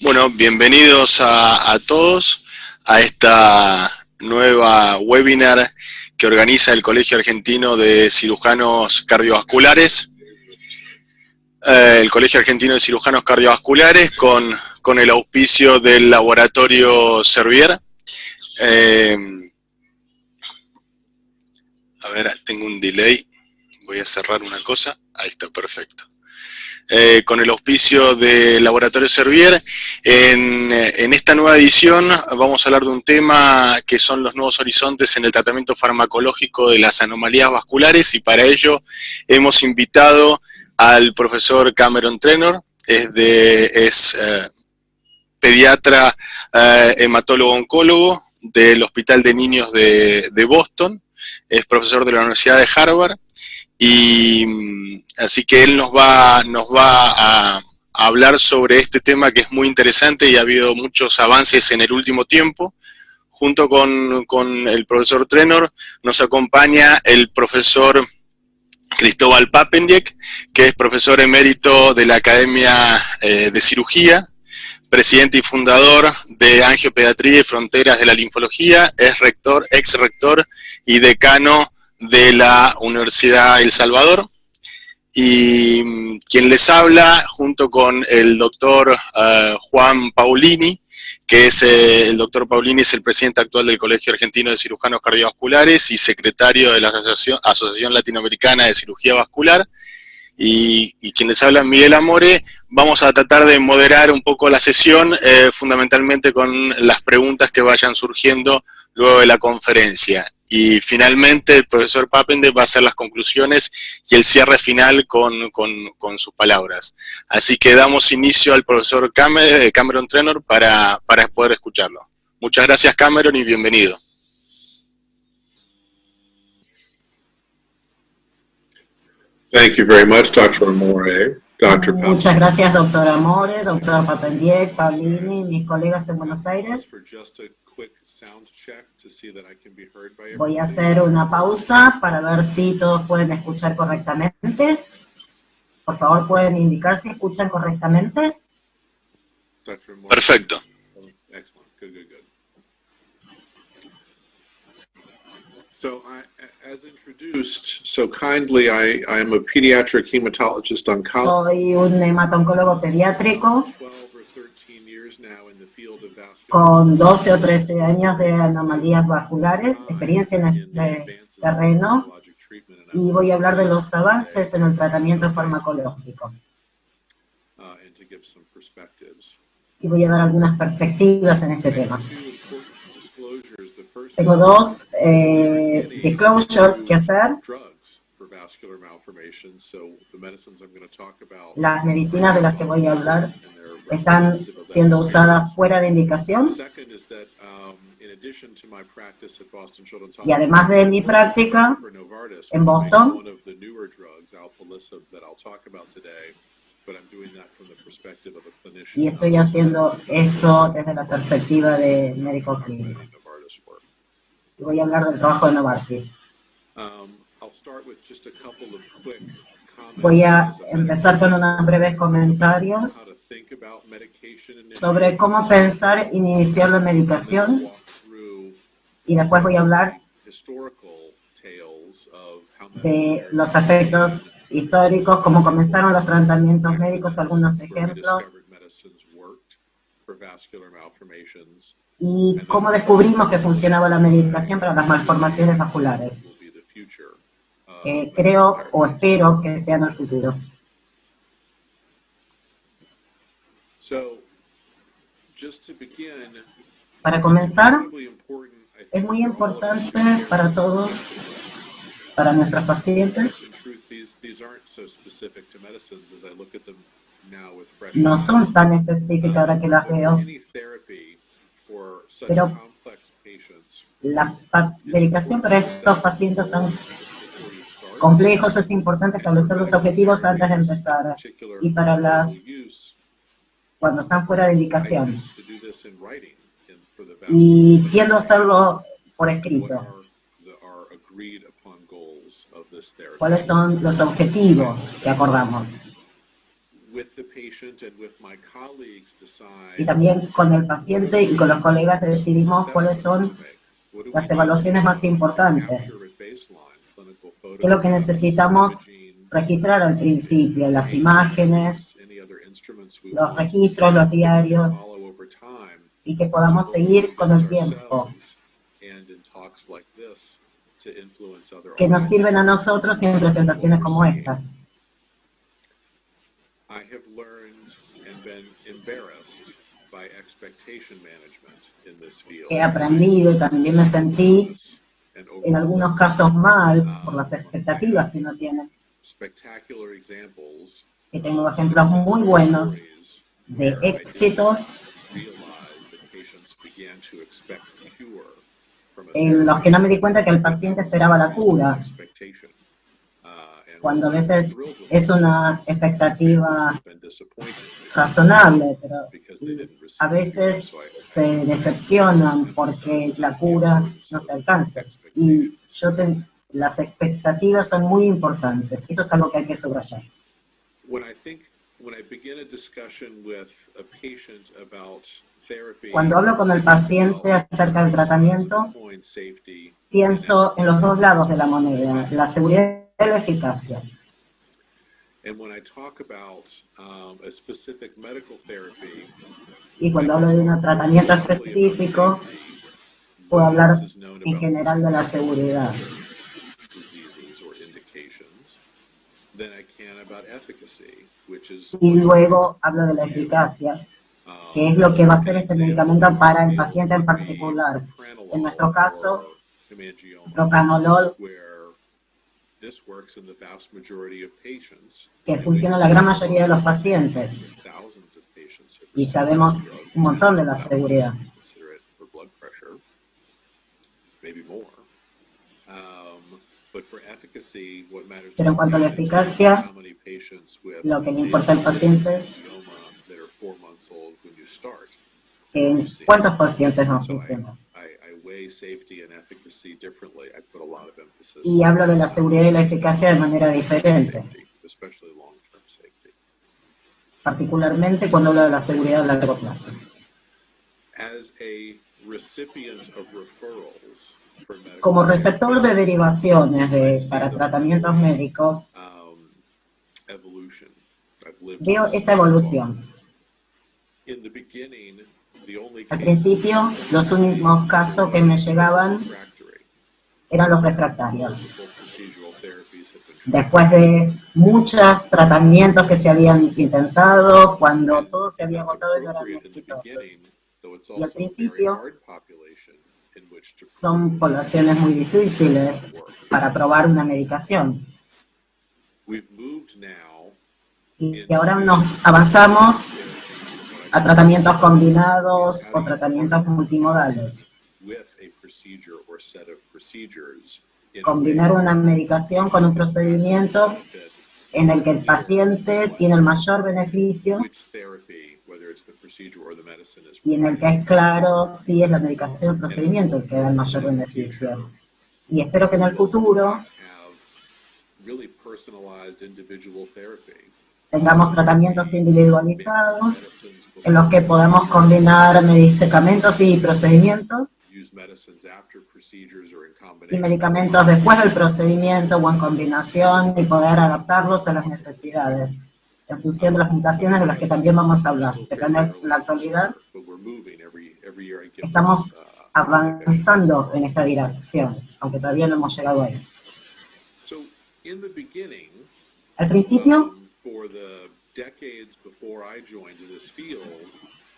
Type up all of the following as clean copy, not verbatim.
Bueno, bienvenidos a todos a esta nueva webinar que organiza el Colegio Argentino de Cirujanos Cardiovasculares. El Colegio Argentino de Cirujanos Cardiovasculares con el auspicio del Laboratorio Servier. A ver, tengo un delay. Voy a cerrar una cosa. Ahí está, perfecto. Con el auspicio del Laboratorio Servier. En esta nueva edición vamos a hablar de un tema que son los nuevos horizontes en el tratamiento farmacológico de las anomalías vasculares, y para ello hemos invitado al profesor Cameron Trenor. Es pediatra, hematólogo oncólogo del Hospital de Niños de Boston, es profesor de la Universidad de Harvard, y así que él nos va a hablar sobre este tema que es muy interesante y ha habido muchos avances en el último tiempo. Junto con el profesor Trenor nos acompaña el profesor Cristóbal Papendiek, que es profesor emérito de la Academia de Cirugía, presidente y fundador de Angiopediatría y Fronteras de la Linfología, es rector, ex rector y decano de la Universidad de El Salvador. Y quien les habla, junto con el doctor Juan Paulini, que es el doctor Paulini es el presidente actual del Colegio Argentino de Cirujanos Cardiovasculares y secretario de la Asociación Latinoamericana de Cirugía Vascular, y quien les habla, Miguel Amore. Vamos a tratar de moderar un poco la sesión, fundamentalmente con las preguntas que vayan surgiendo luego de la conferencia. Y finalmente el profesor Papendiek va a hacer las conclusiones y el cierre final con sus palabras. Así que damos inicio al profesor Cameron Trenor para poder escucharlo. Muchas gracias, Cameron, y bienvenido. Thank you very much, Dr. Amore. Muchas gracias, doctor Amore, doctor Papendiek, Paulini, mis colegas en Buenos Aires. Voy a hacer una pausa para ver si todos pueden escuchar correctamente. Por favor, pueden indicar si escuchan correctamente. Perfecto. So, as introduced so kindly, I am a pediatric hematologist oncologist. Soy un hemato-oncólogo pediátrico con 12 o 13 años de anomalías vasculares, experiencia en este terreno, y voy a hablar de los avances en el tratamiento farmacológico. Y voy a dar algunas perspectivas en este tema. Tengo dos disclosures que hacer. Las medicinas de las que voy a hablar están siendo usadas fuera de indicación. Y además de mi práctica en Boston, y estoy haciendo esto desde la perspectiva de médico clínico. Y voy a hablar del trabajo de Novartis. Voy a empezar con unos breves comentarios sobre cómo pensar iniciar la medicación, y después voy a hablar de los aspectos históricos, cómo comenzaron los tratamientos médicos, algunos ejemplos, y cómo descubrimos que funcionaba la medicación para las malformaciones vasculares. Creo o espero que sean el futuro. Para comenzar, es muy importante para todos, para nuestros pacientes. No son tan específicas ahora que las veo, pero la medicación para estos pacientes tan complejos es importante establecer los objetivos antes de empezar, y para cuando están fuera de indicación. Y tiendo a hacerlo por escrito. ¿Cuáles son los objetivos que acordamos? Y también con el paciente y con los colegas decidimos cuáles son las evaluaciones más importantes. ¿Qué es lo que necesitamos registrar al principio? Las imágenes, los registros, los diarios, y que podamos seguir con el tiempo, que nos sirven a nosotros en presentaciones como estas. He aprendido y también me sentí en algunos casos mal por las expectativas que uno tiene. Y tengo ejemplos muy buenos de éxitos en los que no me di cuenta que el paciente esperaba la cura, cuando a veces es una expectativa razonable, pero a veces se decepcionan porque la cura no se alcanza. Y las expectativas son muy importantes. Esto es algo que hay que subrayar. Cuando hablo con el paciente acerca del tratamiento, pienso en los dos lados de la moneda, la seguridad y la eficacia. Y cuando hablo de un tratamiento específico, puedo hablar en general de la seguridad. Y luego hablo de la eficacia, que es lo que va a hacer este medicamento para el paciente en particular. En nuestro caso, propranolol, que funciona en la gran mayoría de los pacientes. Y sabemos un montón de la seguridad. Pero en cuanto a la eficacia, lo que le importa al paciente es cuántos pacientes no funcionan. Y hablo de la seguridad y la eficacia de manera diferente, particularmente cuando hablo de la seguridad a largo plazo. Como receptor de derivaciones para tratamientos médicos, veo esta evolución. Al principio, los únicos casos que me llegaban eran los refractarios. Después de muchos tratamientos que se habían intentado, cuando todo se había agotado y no eran exitosos. Y al principio, son poblaciones muy difíciles para probar una medicación. Y ahora nos avanzamos a tratamientos combinados o tratamientos multimodales. Combinar una medicación con un procedimiento en el que el paciente tiene el mayor beneficio y en el que es claro si es la medicación o el procedimiento el que da el mayor beneficio. Y espero que en el futuro tengamos tratamientos individualizados en los que podamos combinar medicamentos y procedimientos y medicamentos después del procedimiento o en combinación y poder adaptarlos a las necesidades en función de las mutaciones de las que también vamos a hablar. Pero en la actualidad estamos avanzando en esta dirección, aunque todavía no hemos llegado ahí. Al principio,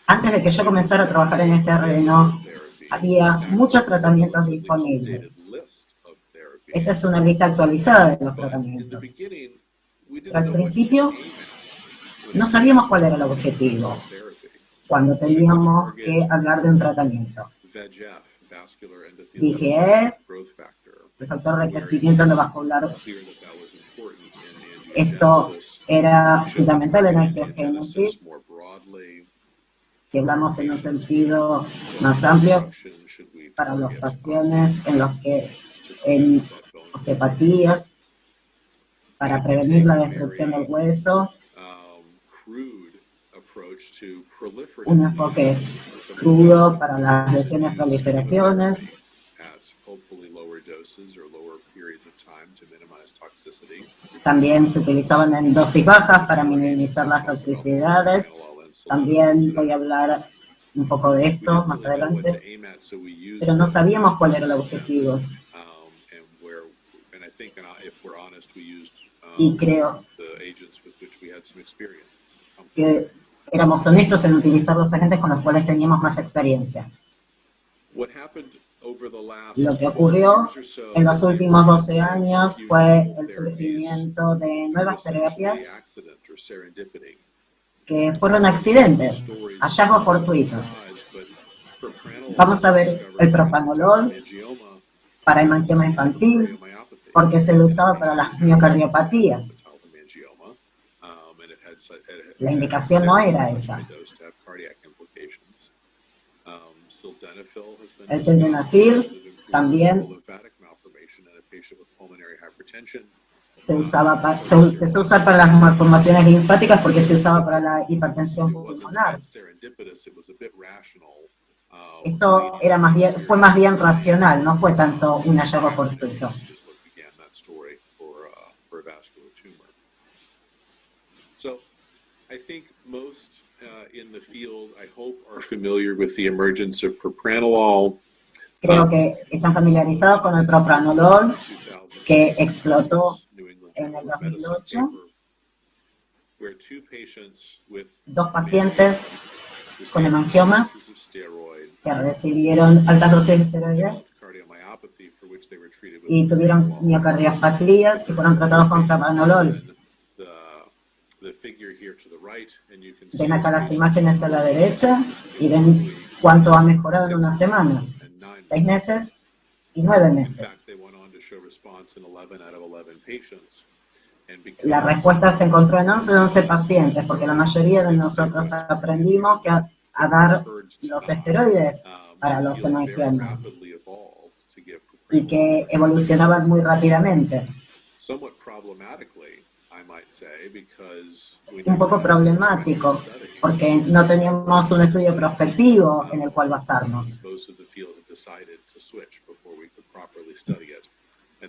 antes de que yo comenzara a trabajar en este terreno, había muchos tratamientos disponibles. Esta es una lista actualizada de los tratamientos. Pero al principio, no sabíamos cuál era el objetivo cuando teníamos que hablar de un tratamiento. VEGF, el factor de crecimiento endovascular. Esto era fundamental en la osteogénesis, que hablamos en un sentido más amplio para los pacientes en osteopatías, para prevenir la destrucción del hueso, un enfoque crudo para las lesiones proliferaciones. También se utilizaban en dosis bajas para minimizar las toxicidades. También voy a hablar un poco de esto más adelante, pero no sabíamos cuál era el objetivo. Y creo que éramos honestos en utilizar los agentes con los cuales teníamos más experiencia. Lo que ocurrió en los últimos 12 años fue el surgimiento de nuevas terapias que fueron accidentes, hallazgos fortuitos. Vamos a ver el propranolol para hemangioma infantil, porque se lo usaba para las miocardiopatías. La indicación no era esa. El sildenafil también se usa para las malformaciones linfáticas porque se usaba para la hipertensión pulmonar. Esto era fue más bien racional, no fue tanto un hallazgo fortuito. Creo que están familiarizados con el propranolol que explotó en el 2008. Dos pacientes con hemangioma que recibieron altas dosis de esteroides y tuvieron miocardiopatías que fueron tratados con propranolol. Ven acá las imágenes a la derecha y ven cuánto ha mejorado en una semana. 6 meses y 9 meses. La respuesta se encontró en 11 de 11 pacientes, porque la mayoría de nosotros aprendimos que a dar los esteroides para los hemangiomas y que evolucionaban muy rápidamente. Un poco problemático, porque no teníamos un estudio prospectivo en el cual basarnos.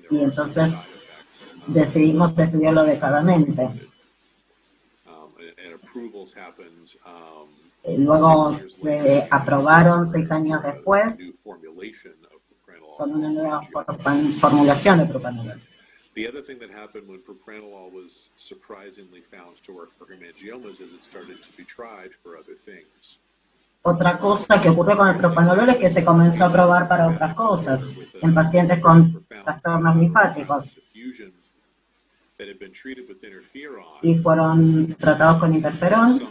Y entonces decidimos estudiarlo adecuadamente. Luego se aprobaron 6 años después con una nueva formulación de propranolol. The other thing that happened when propranolol was surprisingly found to work for hemangiomas is it started to be tried for other things. Otra cosa que ocurrió con el propranolol es que se comenzó a probar para otras cosas, en pacientes con trastornos linfáticos. Y fueron tratados con interferón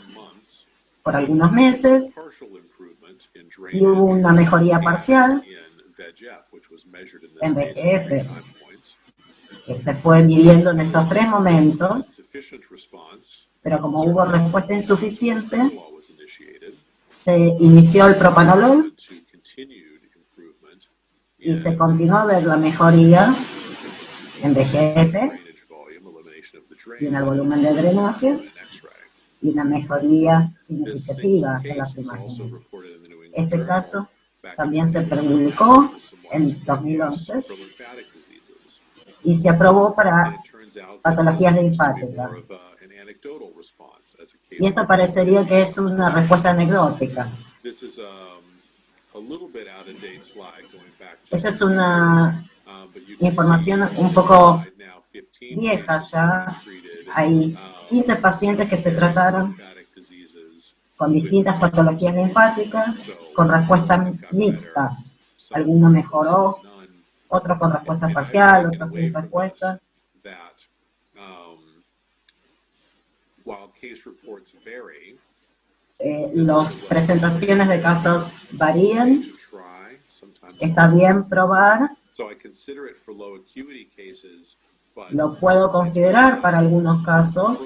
por algunos meses y hubo una mejoría parcial en VEGF, que se fue midiendo en estos 3 momentos, pero como hubo respuesta insuficiente, se inició el propranolol y se continuó a ver la mejoría en VEGF y en el volumen de drenaje y una mejoría significativa en las imágenes. Este caso también se publicó en 2011 y se aprobó para patologías linfáticas. Y esto parecería que es una respuesta anecdótica. Esta es una información un poco vieja ya. Hay 15 pacientes que se trataron con distintas patologías linfáticas con respuesta mixta. Alguno mejoró, otros con respuesta parcial, otros sin respuesta. Las presentaciones de casos varían. Está bien probar. Lo puedo considerar para algunos casos,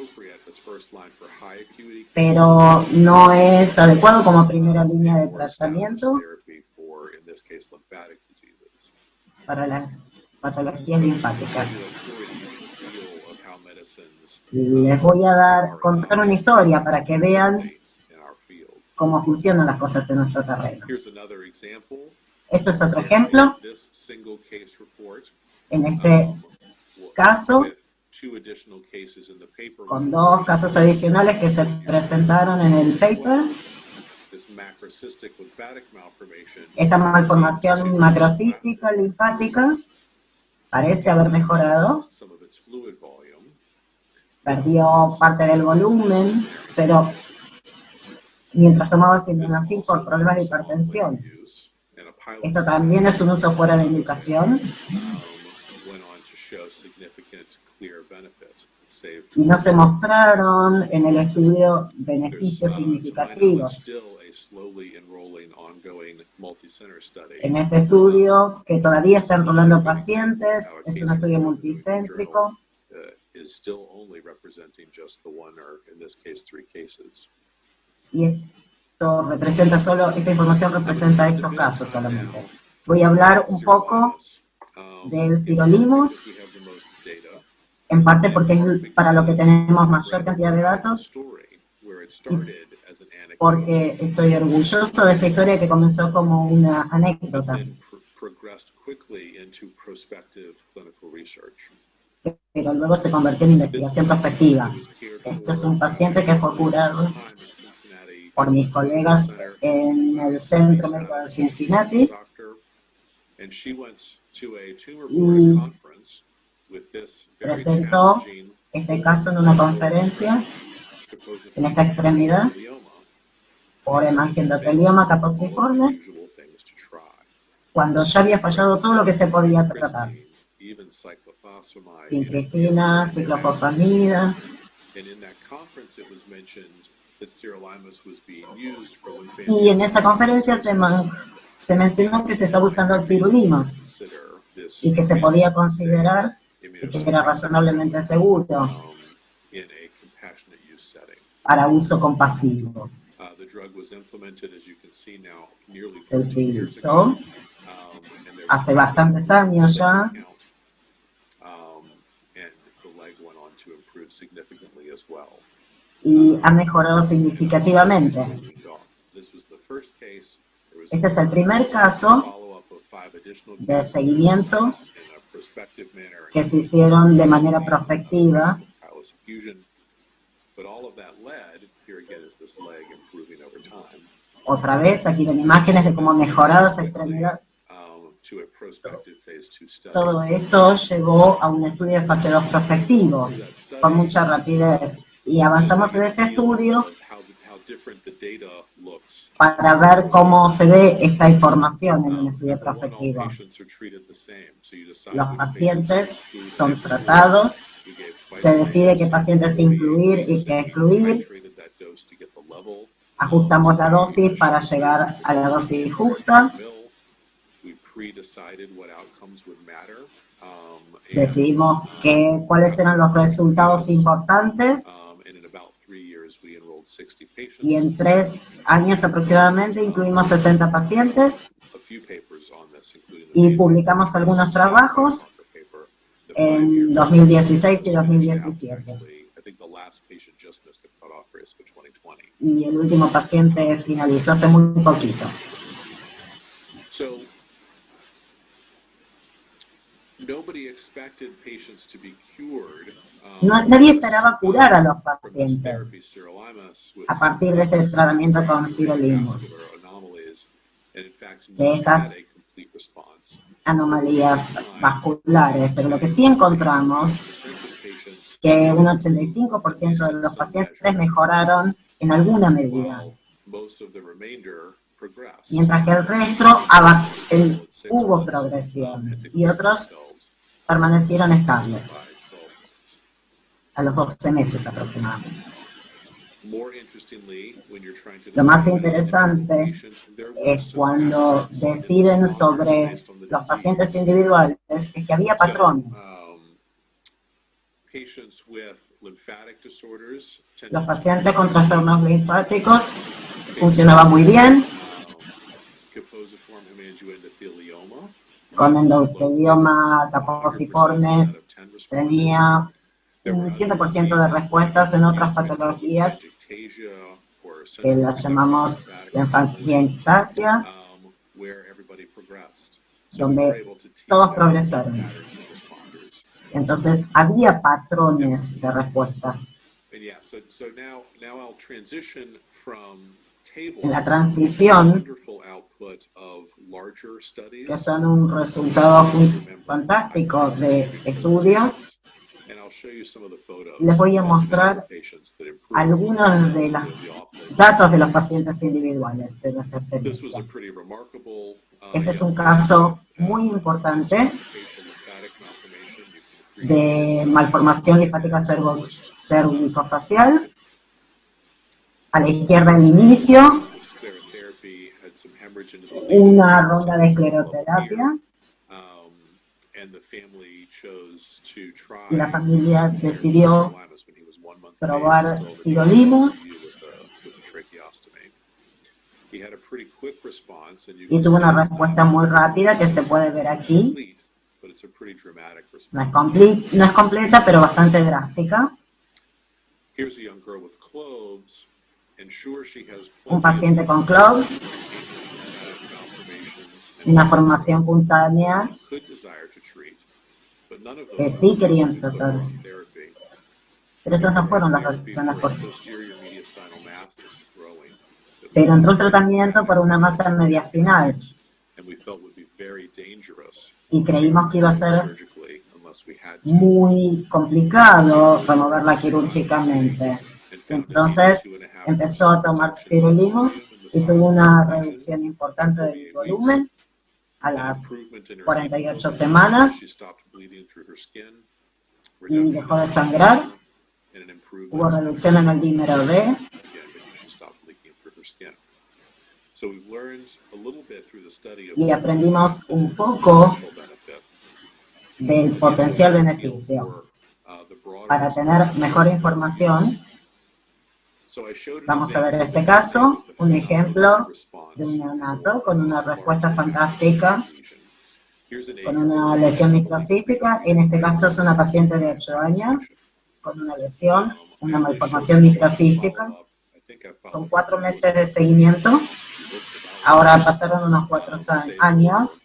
pero no es adecuado como primera línea de tratamiento para las patologías linfáticas. Les voy a contar una historia para que vean cómo funcionan las cosas en nuestro terreno. Esto es otro ejemplo. En este caso, con 2 casos adicionales que se presentaron en el paper, esta malformación macrocística linfática parece haber mejorado, perdió parte del volumen, pero mientras tomaba sildenafil por problemas de hipertensión. Esto también es un uso fuera de indicación. Y no se mostraron en el estudio beneficios significativos. En este estudio, que todavía está enrolando pacientes, es un estudio multicéntrico. Y esto representa solo, esta información representa estos casos solamente. Voy a hablar un poco del sirolimus, en parte porque es para lo que tenemos mayor cantidad de datos, porque estoy orgulloso de esta historia que comenzó como una anécdota, pero luego se convirtió en investigación prospectiva. Este es un paciente que fue curado por mis colegas en el Centro Médico de Cincinnati, y presentó este caso en una conferencia en esta extremidad por hemangiendotelioma caposiforme, cuando ya había fallado todo lo que se podía tratar. Vincristina, ciclofosfamida. Y en esa conferencia se mencionó que se estaba usando el sirolimus y que se podía considerar que era razonablemente seguro para uso compasivo. Se utilizó hace bastantes años ya, y ha mejorado significativamente. Este es el primer caso de seguimiento que se hicieron de manera prospectiva. Otra vez, aquí ven imágenes de cómo ha mejorado esa extremidad. Todo esto llevó a un estudio de fase 2 prospectivo, con mucha rapidez. Y avanzamos en este estudio para ver cómo se ve esta información en un estudio prospectivo. Los pacientes son tratados, se decide qué pacientes incluir y qué excluir, ajustamos la dosis para llegar a la dosis justa, decidimos cuáles eran los resultados importantes, y en 3 años aproximadamente incluimos 60 pacientes y publicamos algunos trabajos en 2016 y 2017. Y el último paciente finalizó hace muy poquito. Nadie esperaba curar a los pacientes a partir de este tratamiento con sirolimus, de estas anomalías vasculares, pero lo que sí encontramos que un 85% de los pacientes mejoraron en alguna medida, mientras que el resto hubo progresión y otros permanecieron estables a los 12 meses aproximadamente. Lo más interesante es cuando deciden sobre los pacientes individuales, es que había patrones. Los pacientes con trastornos linfáticos funcionaban muy bien, con endotelioma caposiforme tenía un 100% de respuestas en otras patologías que las llamamos linfangiectasia, donde todos progresaron. Entonces, había patrones de respuesta. En la transición, que son un resultado fantástico de estudios, les voy a mostrar algunos de los datos de los pacientes individuales de nuestra experiencia. Este es un caso muy importante de malformación linfática cervicofacial. A la izquierda el inicio, una ronda de escleroterapia, y la familia decidió probar sirolimus y tuvo una respuesta muy rápida que se puede ver aquí. No es completa, pero bastante drástica. Un paciente con CLOVES, una formación cutánea que sí querían tratar. Pero esas no fueron las razones por qué. Pero entró el tratamiento por una masa mediastinal y creímos que iba a ser muy complicado removerla quirúrgicamente. Entonces empezó a tomar sirolimus y tuvo una reducción importante del volumen a las 48 semanas y dejó de sangrar. Hubo reducción en el dímero D. Y aprendimos un poco del potencial beneficio. Para tener mejor información, vamos a ver este caso, un ejemplo de un neonato con una respuesta fantástica, con una lesión microcística. En este caso es una paciente de 8 años, con una lesión, una malformación microcística, con 4 meses de seguimiento. Ahora pasaron unos 4 años,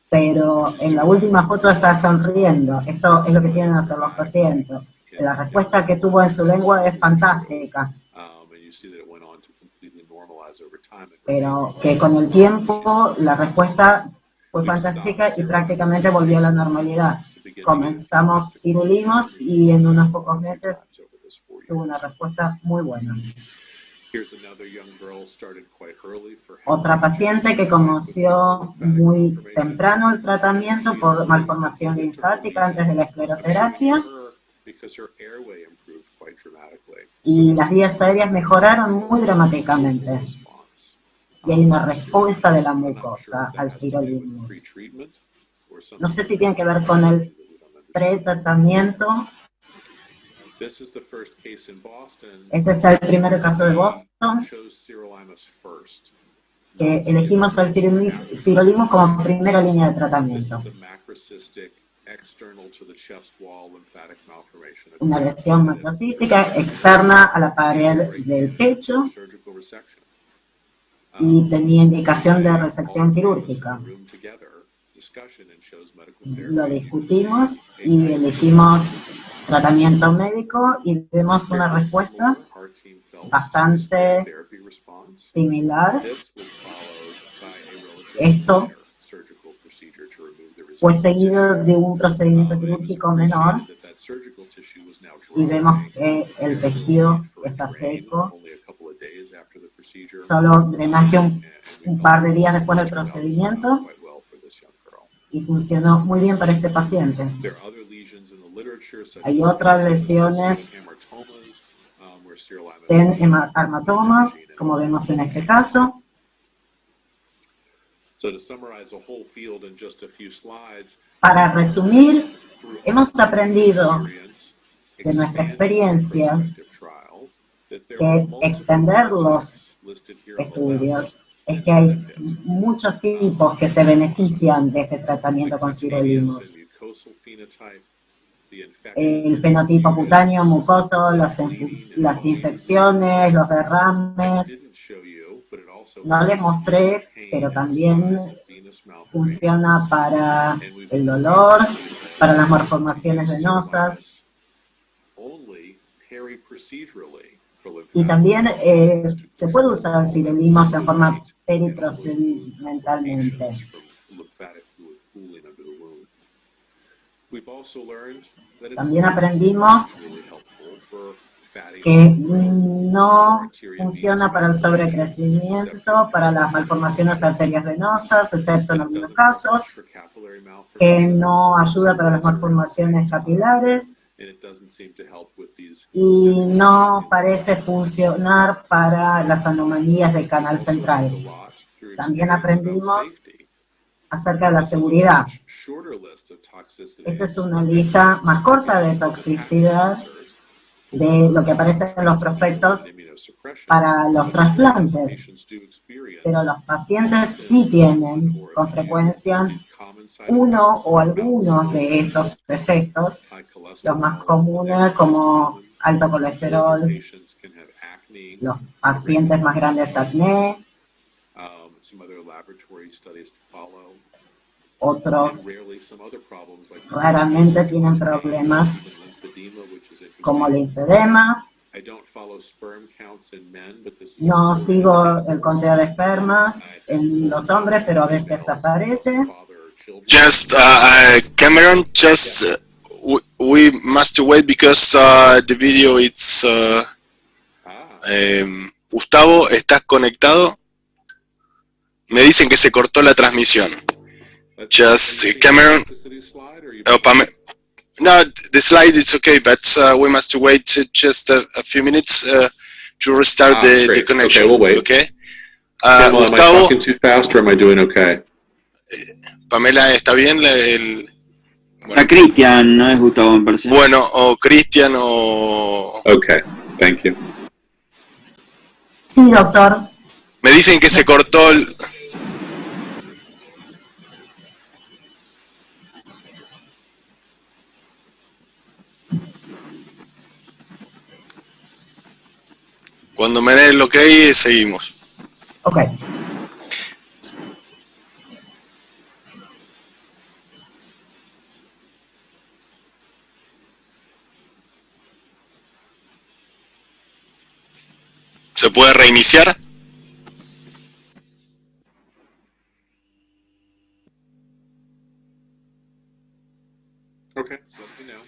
pero en la última foto está sonriendo. Esto es lo que tienen que hacer los pacientes. La respuesta que tuvo en su lengua es fantástica, pero que con el tiempo la respuesta fue fantástica y prácticamente volvió a la normalidad. Comenzamos sirolimus y en unos pocos meses tuvo una respuesta muy buena. Otra paciente que comenzó muy temprano el tratamiento por malformación linfática antes de la escleroterapia, y las vías aéreas mejoraron muy dramáticamente. Y hay una respuesta de la mucosa al sirolimus. No sé si tiene que ver con el pretratamiento. Este es el primer caso de Boston, que elegimos el sirolimus como primera línea de tratamiento. Una lesión macrocística externa a la pared del pecho y tenía indicación de resección quirúrgica. Lo discutimos y elegimos tratamiento médico y vemos una respuesta bastante similar. Esto fue seguido de un procedimiento quirúrgico menor y vemos que el tejido está seco. Solo drenaje un par de días después del procedimiento y funcionó muy bien para este paciente. Hay otras lesiones en hematoma, como vemos en este caso. Para resumir, hemos aprendido de nuestra experiencia que extender los estudios es que hay muchos tipos que se benefician de este tratamiento con sirolimus. el fenotipo cutáneo, mucoso, las infecciones, los derrames. No les mostré, pero también funciona para el dolor, para las malformaciones venosas. Y también se puede usar sirolimus en forma periprocedimentalmente. También aprendimos que no funciona para el sobrecrecimiento, para las malformaciones arterias venosas, excepto en algunos casos, que no ayuda para las malformaciones capilares, y no parece funcionar para las anomalías del canal central. También aprendimos acerca de la seguridad. Esta es una lista más corta de toxicidad de lo que aparece en los prospectos para los trasplantes, pero los pacientes sí tienen con frecuencia uno o algunos de estos efectos, los más comunes como alto colesterol, los pacientes más grandes acné, otros raramente tienen problemas como linfedema. No sigo el conteo de esperma en los hombres, pero a veces aparece. Just Cameron, just we must wait because the video it's Gustavo, ¿estás conectado? Me dicen que se cortó la transmisión. Just Cameron. No, the slide is okay, but we must wait just a few minutes to restart the connection. Okay, we'll wait. Okay. Pamela, Gustavo, am I talking too fast or am I doing okay? Pamela, ¿está bien? Bueno. A Cristian, no es Gustavo, me parece. Bueno, o Cristian o... Okay, thank you. Sí, doctor. Me dicen que se cortó el... Cuando me den el ok, seguimos. Ok. ¿Se puede reiniciar? Okay, let me know,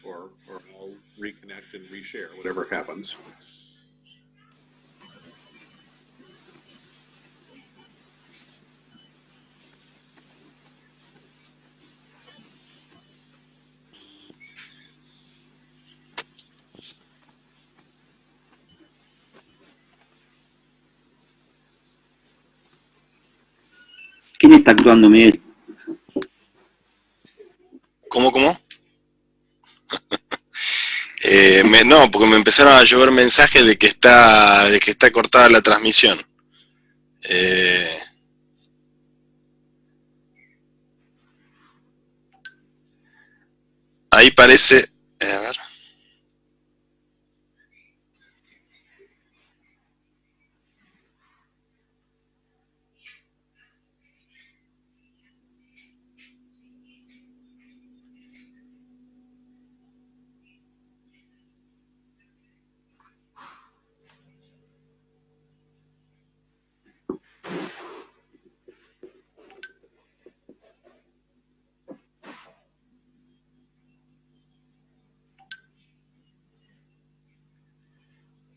or I'll reconnect and reshare, whatever happens. ¿Quién está actuando, Miguel? ¿Cómo? No, porque me empezaron a llover mensajes de que está cortada la transmisión. Ahí parece... a ver...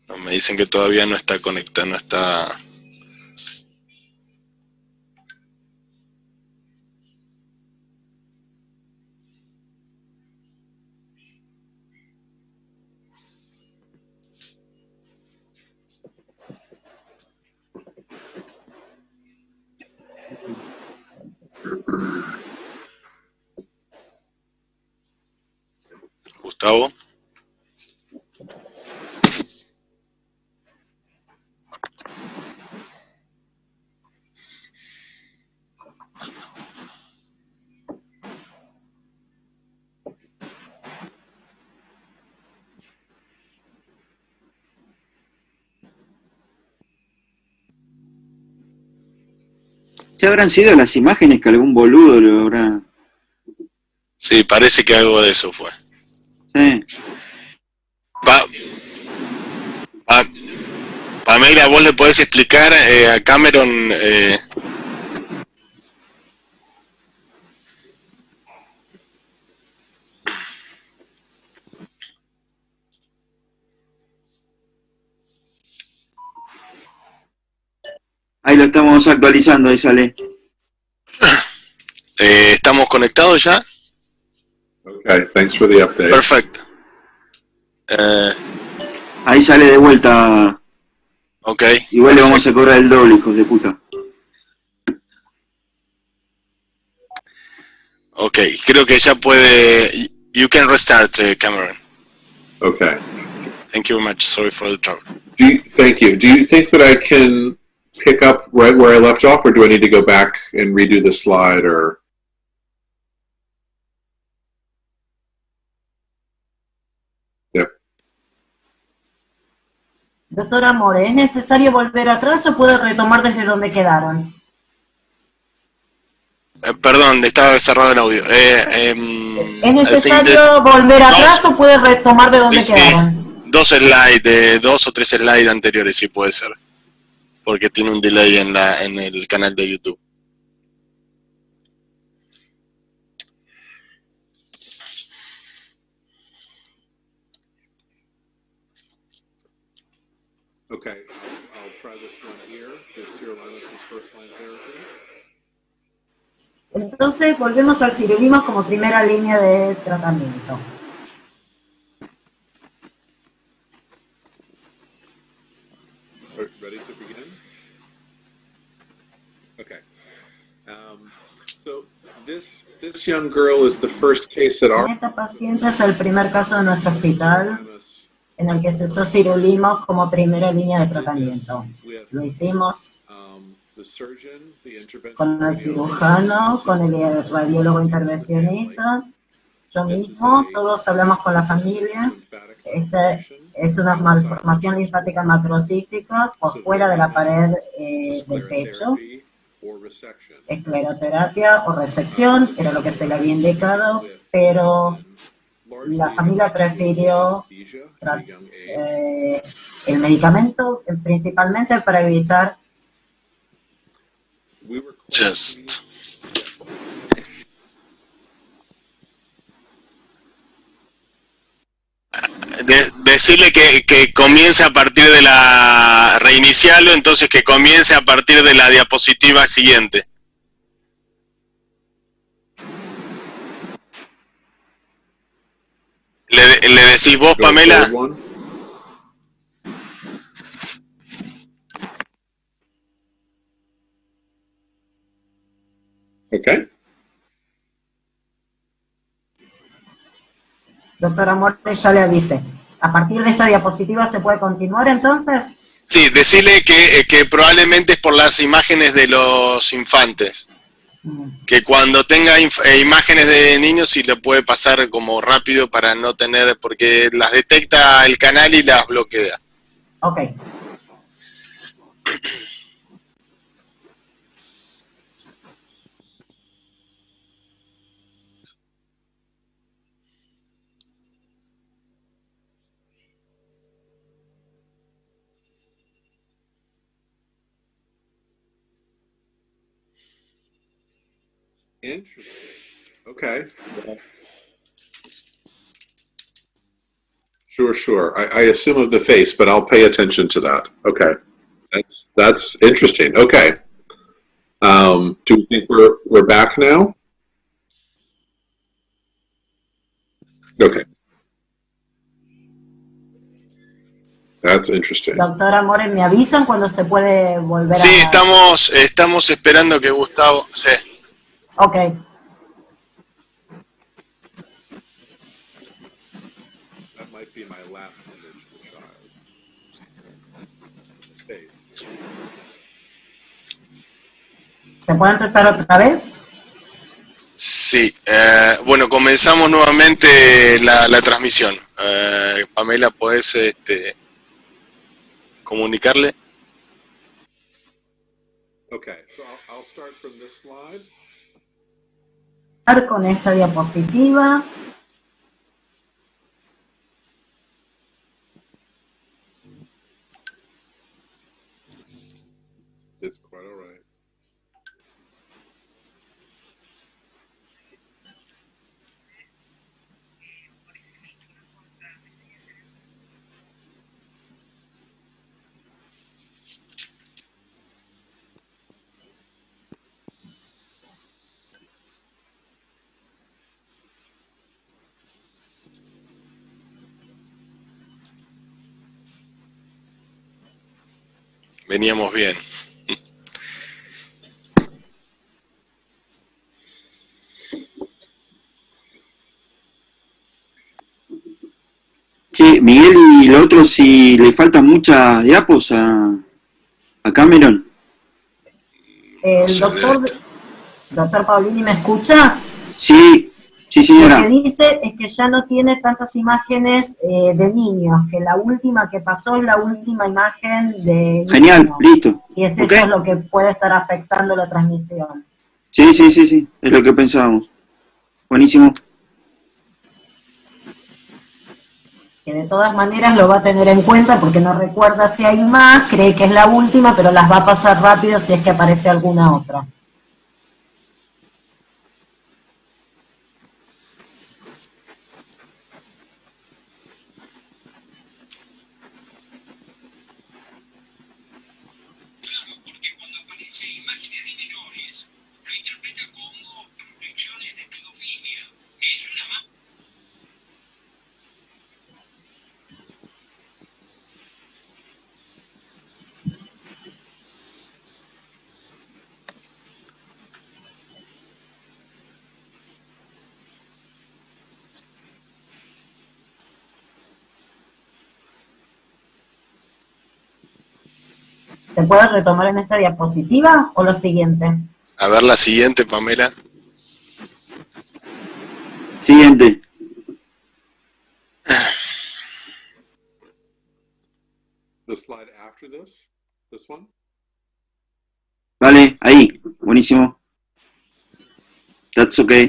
No, me dicen que todavía no está conectada, no está... Gustavo. ¿Se habrán sido las imágenes que algún boludo lo habrá...? Sí, parece que algo de eso fue. Sí. Pamela, ¿vos le podés explicar a Cameron Ahí lo estamos actualizando, ahí sale. ¿estamos conectados ya? Okay, thanks for the update. Perfecto. Ahí sale de vuelta. Ok. Igual perfecto. le vamos a cobrar el doble, hijos de puta. Ok, creo que ya puede... You can restart, Cameron. Okay. Thank you very much. Sorry for the trouble. Thank you. Do you think that I can pick up right where I left off, or do I need to go back and redo the slide, or? Yep. Doctor Amore, ¿es necesario volver atrás o puedo retomar desde donde quedaron? Perdón, estaba cerrado el audio. ¿Es necesario volver atrás o puede retomar de donde quedaron? Dos o tres slides anteriores, sí puede ser. Porque tiene un delay en el canal de YouTube. Okay, I'll try this one here. This sirolimus is first line therapy. Entonces volvemos al sirolimus como primera línea de tratamiento. Ready to begin? Okay. So this young girl is the first case at our Esta paciente es el primer caso de nuestro hospital en el que se usó sirolimus como primera línea de tratamiento. Lo hicimos con el cirujano, con el radiólogo intervencionista, yo mismo, todos hablamos con la familia. Esta es una malformación linfática macrocística por fuera de la pared del pecho. Escleroterapia o resección, era lo que se le había indicado, pero la familia prefirió el medicamento principalmente para evitar decirle que comience a partir de la... Reiniciarlo, entonces que comience a partir de la diapositiva siguiente. ¿Le decís vos, Pamela? Okay. Doctor Amor, ya le avisé. ¿A partir de esta diapositiva se puede continuar entonces? Sí, decirle que probablemente es por las imágenes de los infantes. Que cuando tenga imágenes de niños sí le puede pasar como rápido para no tener, porque las detecta el canal y las bloquea. Ok. Interesting. Okay. Well, sure. I assume of the face, but I'll pay attention to that. Okay. That's interesting. Okay. Do you think we're back now? Okay. That's interesting. Doctor Amore, ¿me avisan cuando se puede volver Sí, estamos esperando que Gustavo... Sí. Ok. That might be my last image of the child. ¿Se puede empezar otra vez? Sí. Bueno, comenzamos nuevamente la transmisión. Pamela, ¿podés comunicarle? Okay, so I'll start from this slide. Con esta diapositiva. It's quite all right. Veníamos bien. Che, Miguel, y lo otro, si le faltan muchas diapos a Cameron. El doctor Paulini, ¿me escucha? Sí, sí, Lo señora. que dice es que ya no tiene tantas imágenes de niños, que la última que pasó es la última imagen de Genial, niños. listo. Y es Ok. eso lo que puede estar afectando la transmisión. Sí, sí, sí, sí, es lo que pensábamos. Buenísimo. Que de todas maneras lo va a tener en cuenta porque no recuerda si hay más, cree que es la última, pero las va a pasar rápido si es que aparece alguna otra. ¿Se puede retomar en esta diapositiva o lo siguiente? A ver la siguiente, Pamela. Siguiente. The slide after this one. Vale, ahí. Buenísimo. That's okay.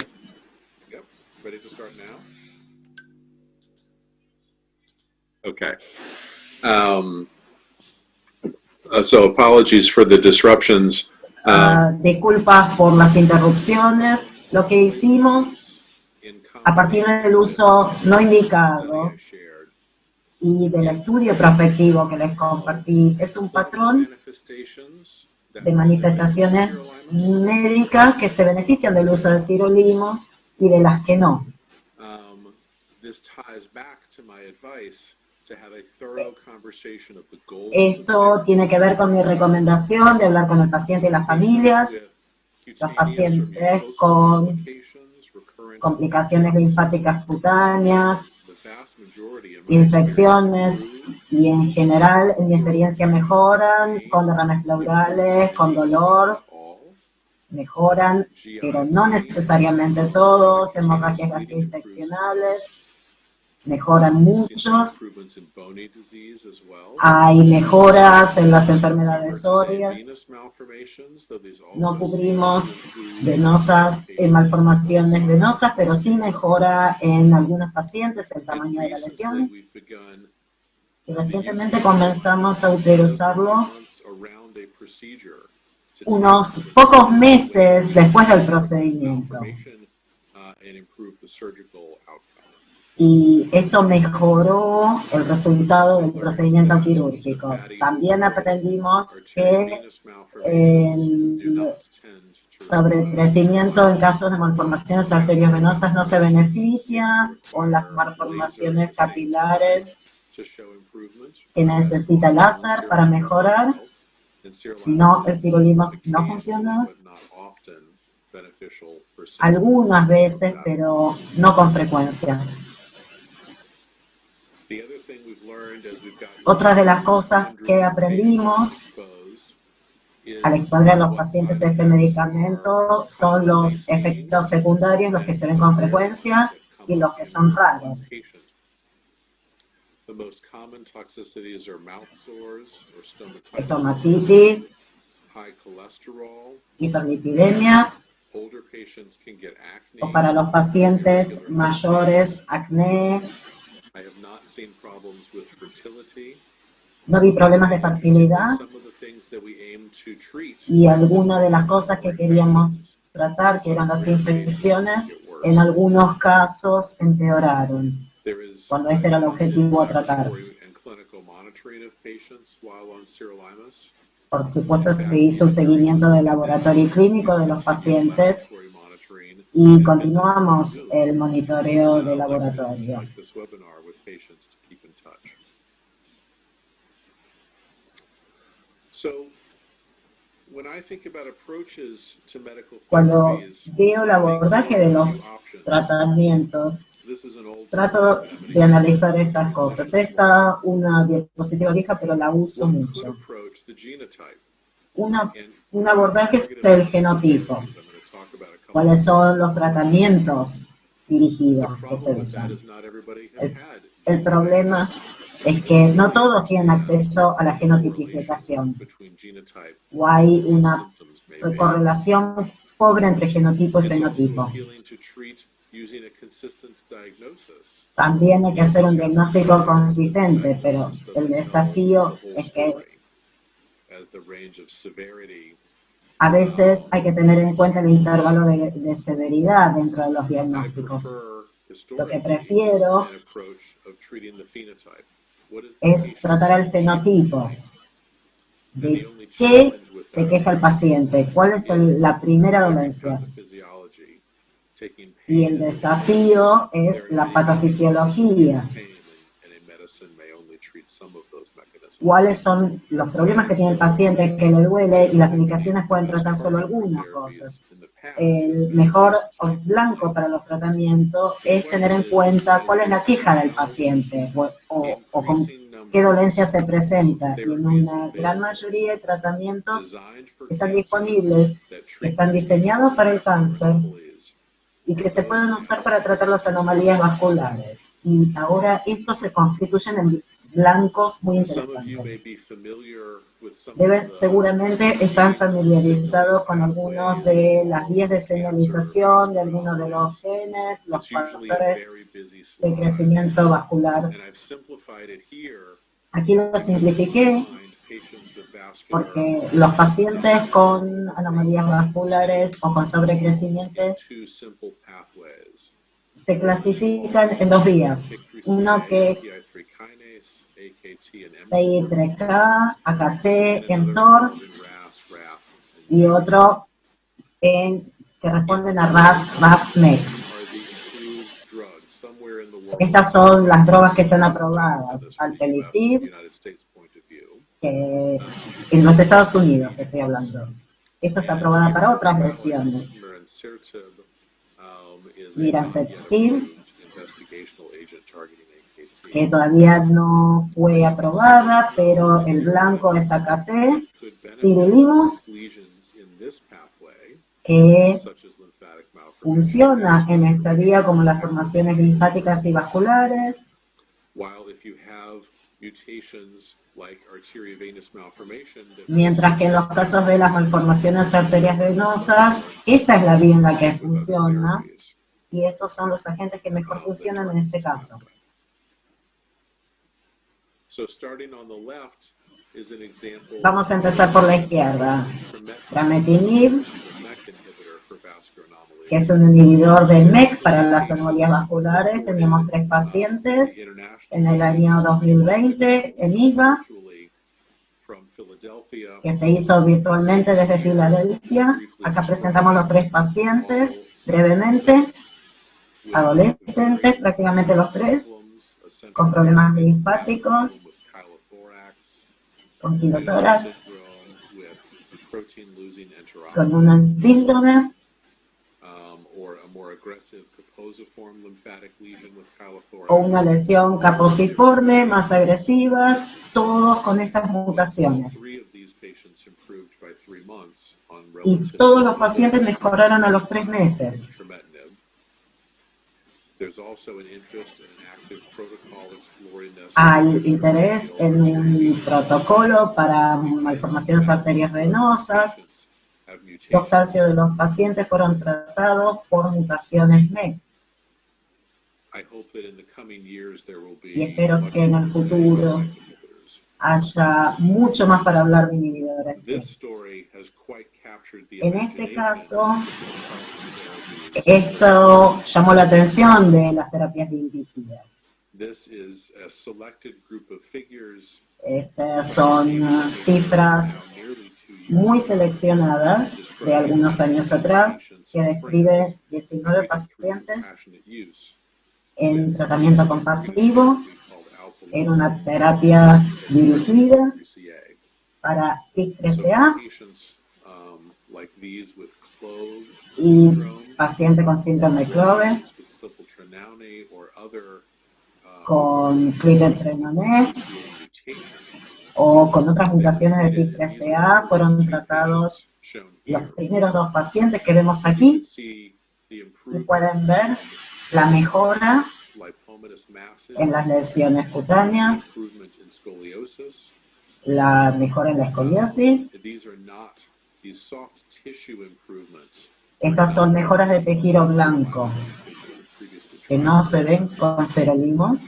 Yep. Ready to start now? Okay. So apologies for the disruptions. Disculpas por las interrupciones. Lo que hicimos a partir del uso no indicado y del estudio prospectivo que les compartí es un patrón de manifestaciones médicas que se benefician del uso de sirolimus y de las que no. Esto tiene que ver con mi recomendación de hablar con el paciente y las familias, los pacientes con complicaciones linfáticas cutáneas, infecciones, y en general, en mi experiencia, mejoran con derrames pleurales, con dolor, mejoran, pero no necesariamente todos, hemorragias gastrointestinales, mejoran muchos. Hay mejoras en las enfermedades óseas. No cubrimos venosas, malformaciones venosas, pero sí mejora en algunos pacientes el tamaño de la lesión. Y recientemente comenzamos a utilizarlo unos pocos meses después del procedimiento. Y esto mejoró el resultado del procedimiento quirúrgico. También aprendimos que el sobrecrecimiento en casos de malformaciones arteriovenosas no se beneficia, o las malformaciones capilares que necesita láser para mejorar. Si no, el sirolimus no funciona. Algunas veces, pero no con frecuencia. Otra de las cosas que aprendimos al exponer a los pacientes a este medicamento son los efectos secundarios, los que se ven con frecuencia y los que son raros. Estomatitis, hiperlipidemia, o para los pacientes mayores, acné. No vi problemas de fertilidad y algunas de las cosas que queríamos tratar, que eran las infecciones, en algunos casos empeoraron, cuando este era el objetivo a tratar. Por supuesto, se hizo un seguimiento de laboratorio y clínico de los pacientes y continuamos el monitoreo de laboratorio. Cuando veo el abordaje de los tratamientos, trato de analizar estas cosas. Esta es una diapositiva vieja, pero la uso mucho. Un abordaje es el genotipo. ¿Cuáles son los tratamientos dirigidos que se usan? El problema es que no todos tienen acceso a la genotipificación, o hay una correlación pobre entre genotipo y fenotipo. También hay que hacer un diagnóstico consistente, pero el desafío es que a veces hay que tener en cuenta el intervalo de severidad dentro de los diagnósticos. Lo que prefiero es tratar al fenotipo. ¿De qué se queja el paciente? ¿Cuál es la primera dolencia? Y el desafío es la patofisiología. ¿Cuáles son los problemas que tiene el paciente que le duele? Y las medicaciones pueden tratar solo algunas cosas. El mejor blanco para los tratamientos es tener en cuenta cuál es la queja del paciente o con qué dolencia se presenta. Y en una gran mayoría de tratamientos que están disponibles, que están diseñados para el cáncer y que se pueden usar para tratar las anomalías vasculares. Y ahora estos se constituyen en blancos muy interesantes. Seguramente están familiarizados con algunos de las vías de señalización, de algunos de los genes, los factores de crecimiento vascular. Aquí lo simplifiqué porque los pacientes con anomalías vasculares o con sobrecrecimiento se clasifican en dos vías. Uno que PI3K, AKT, mTOR, y otro que responden a RAS, RAF, MEK. Estas son las drogas que están aprobadas. Alpelisib, que en los Estados Unidos estoy hablando. Esto está aprobada para otras lesiones. Miracetil, que todavía no fue aprobada, pero el blanco es AKT. Sirilimos, que funciona en esta vía como las formaciones linfáticas y vasculares. Mientras que en los casos de las malformaciones arterias venosas, esta es la vía en la que funciona, y estos son los agentes que mejor funcionan en este caso. Vamos a empezar por la izquierda. Trametinib, que es un inhibidor del MEK para las anomalías vasculares. Teníamos 3 pacientes en el año 2020 en IVA, que se hizo virtualmente desde Filadelfia. Acá presentamos los 3 pacientes brevemente, adolescentes, prácticamente los 3, con problemas linfáticos, con quilotórax, con un síndrome, o una lesión caposiforme más agresiva, todos con estas mutaciones. Y todos los pacientes mejoraron a los 3 meses. Hay interés en un protocolo para malformaciones arteriosvenosas. 2/3 de los pacientes fueron tratados por mutaciones MEK. Y espero que en el futuro haya mucho más para hablar de inhibidores. En este caso, esto llamó la atención de las terapias dirigidas. Estas son cifras muy seleccionadas de algunos años atrás que describe 19 pacientes en tratamiento compasivo, en una terapia dirigida para PIK3CA y paciente con síndrome de Cloves, con clidentrenone o con otras mutaciones de PIK3CA. Fueron tratados los primeros 2 pacientes que vemos aquí y pueden ver la mejora en las lesiones cutáneas, la mejora en la escoliosis. Estas son mejoras de tejido blanco que no se ven con sirolimus.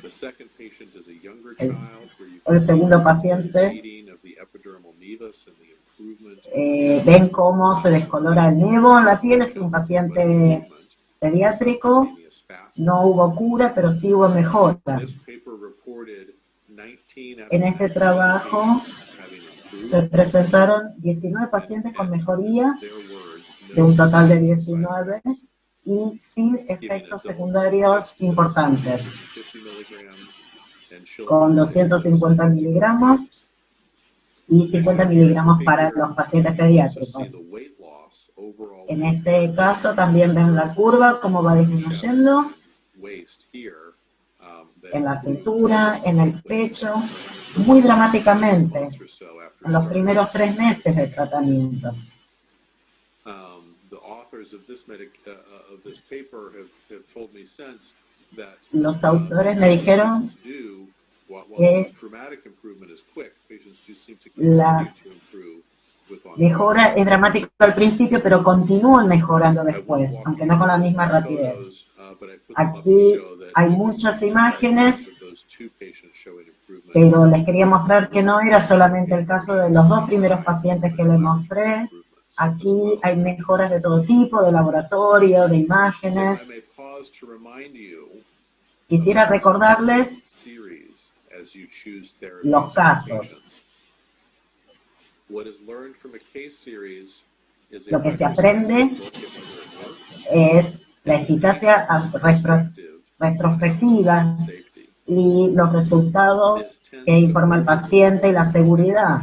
El segundo paciente, ven cómo se descolora el nevo en la piel. Es un paciente pediátrico. No hubo cura, pero sí hubo mejora. En este trabajo se presentaron 19 pacientes con mejoría, de un total de 19, y sin efectos secundarios importantes, con 250 miligramos y 50 miligramos para los pacientes pediátricos. En este caso también ven la curva, cómo va disminuyendo en la cintura, en el pecho, muy dramáticamente, en los primeros 3 meses de tratamiento. Los autores me dijeron que la mejora es dramática al principio, pero continúan mejorando después, aunque no con la misma rapidez. Aquí hay muchas imágenes, pero les quería mostrar que no era solamente el caso de los 2 primeros pacientes que les mostré. Aquí hay mejoras de todo tipo, de laboratorio, de imágenes. Quisiera recordarles los casos. Lo que se aprende es la eficacia retrospectiva y los resultados que informa el paciente y la seguridad.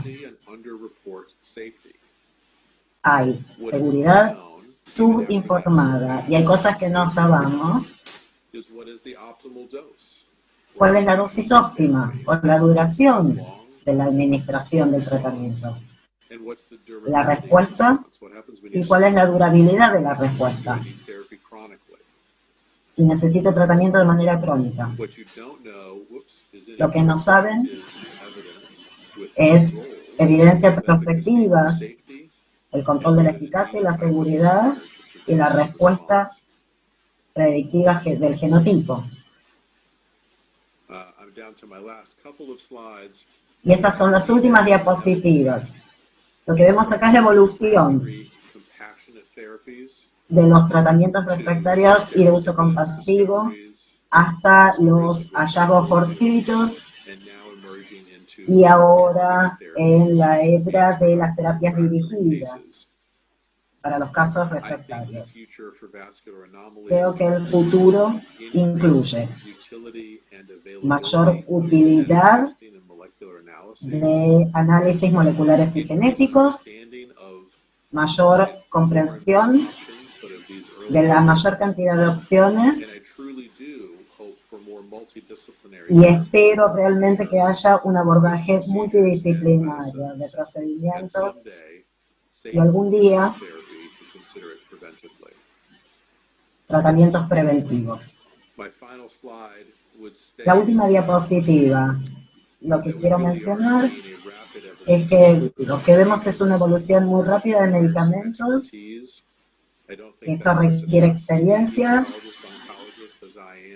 Hay seguridad subinformada y hay cosas que no sabemos. ¿Cuál es la dosis óptima o la duración de la administración del tratamiento? La respuesta y cuál es la durabilidad de la respuesta. Si necesito tratamiento de manera crónica. Lo que no saben es evidencia prospectiva, el control de la eficacia y la seguridad y la respuesta predictiva del genotipo. Y estas son las últimas diapositivas. Lo que vemos acá es la evolución de los tratamientos refractarios y de uso compasivo hasta los hallazgos fortuitos y ahora en la era de las terapias dirigidas para los casos refractarios. Creo que el futuro incluye mayor utilidad de análisis moleculares y genéticos, mayor comprensión de la mayor cantidad de opciones, y espero realmente que haya un abordaje multidisciplinario de procedimientos y algún día tratamientos preventivos. La última diapositiva. Lo que quiero mencionar es que lo que vemos es una evolución muy rápida de medicamentos. Esto requiere experiencia.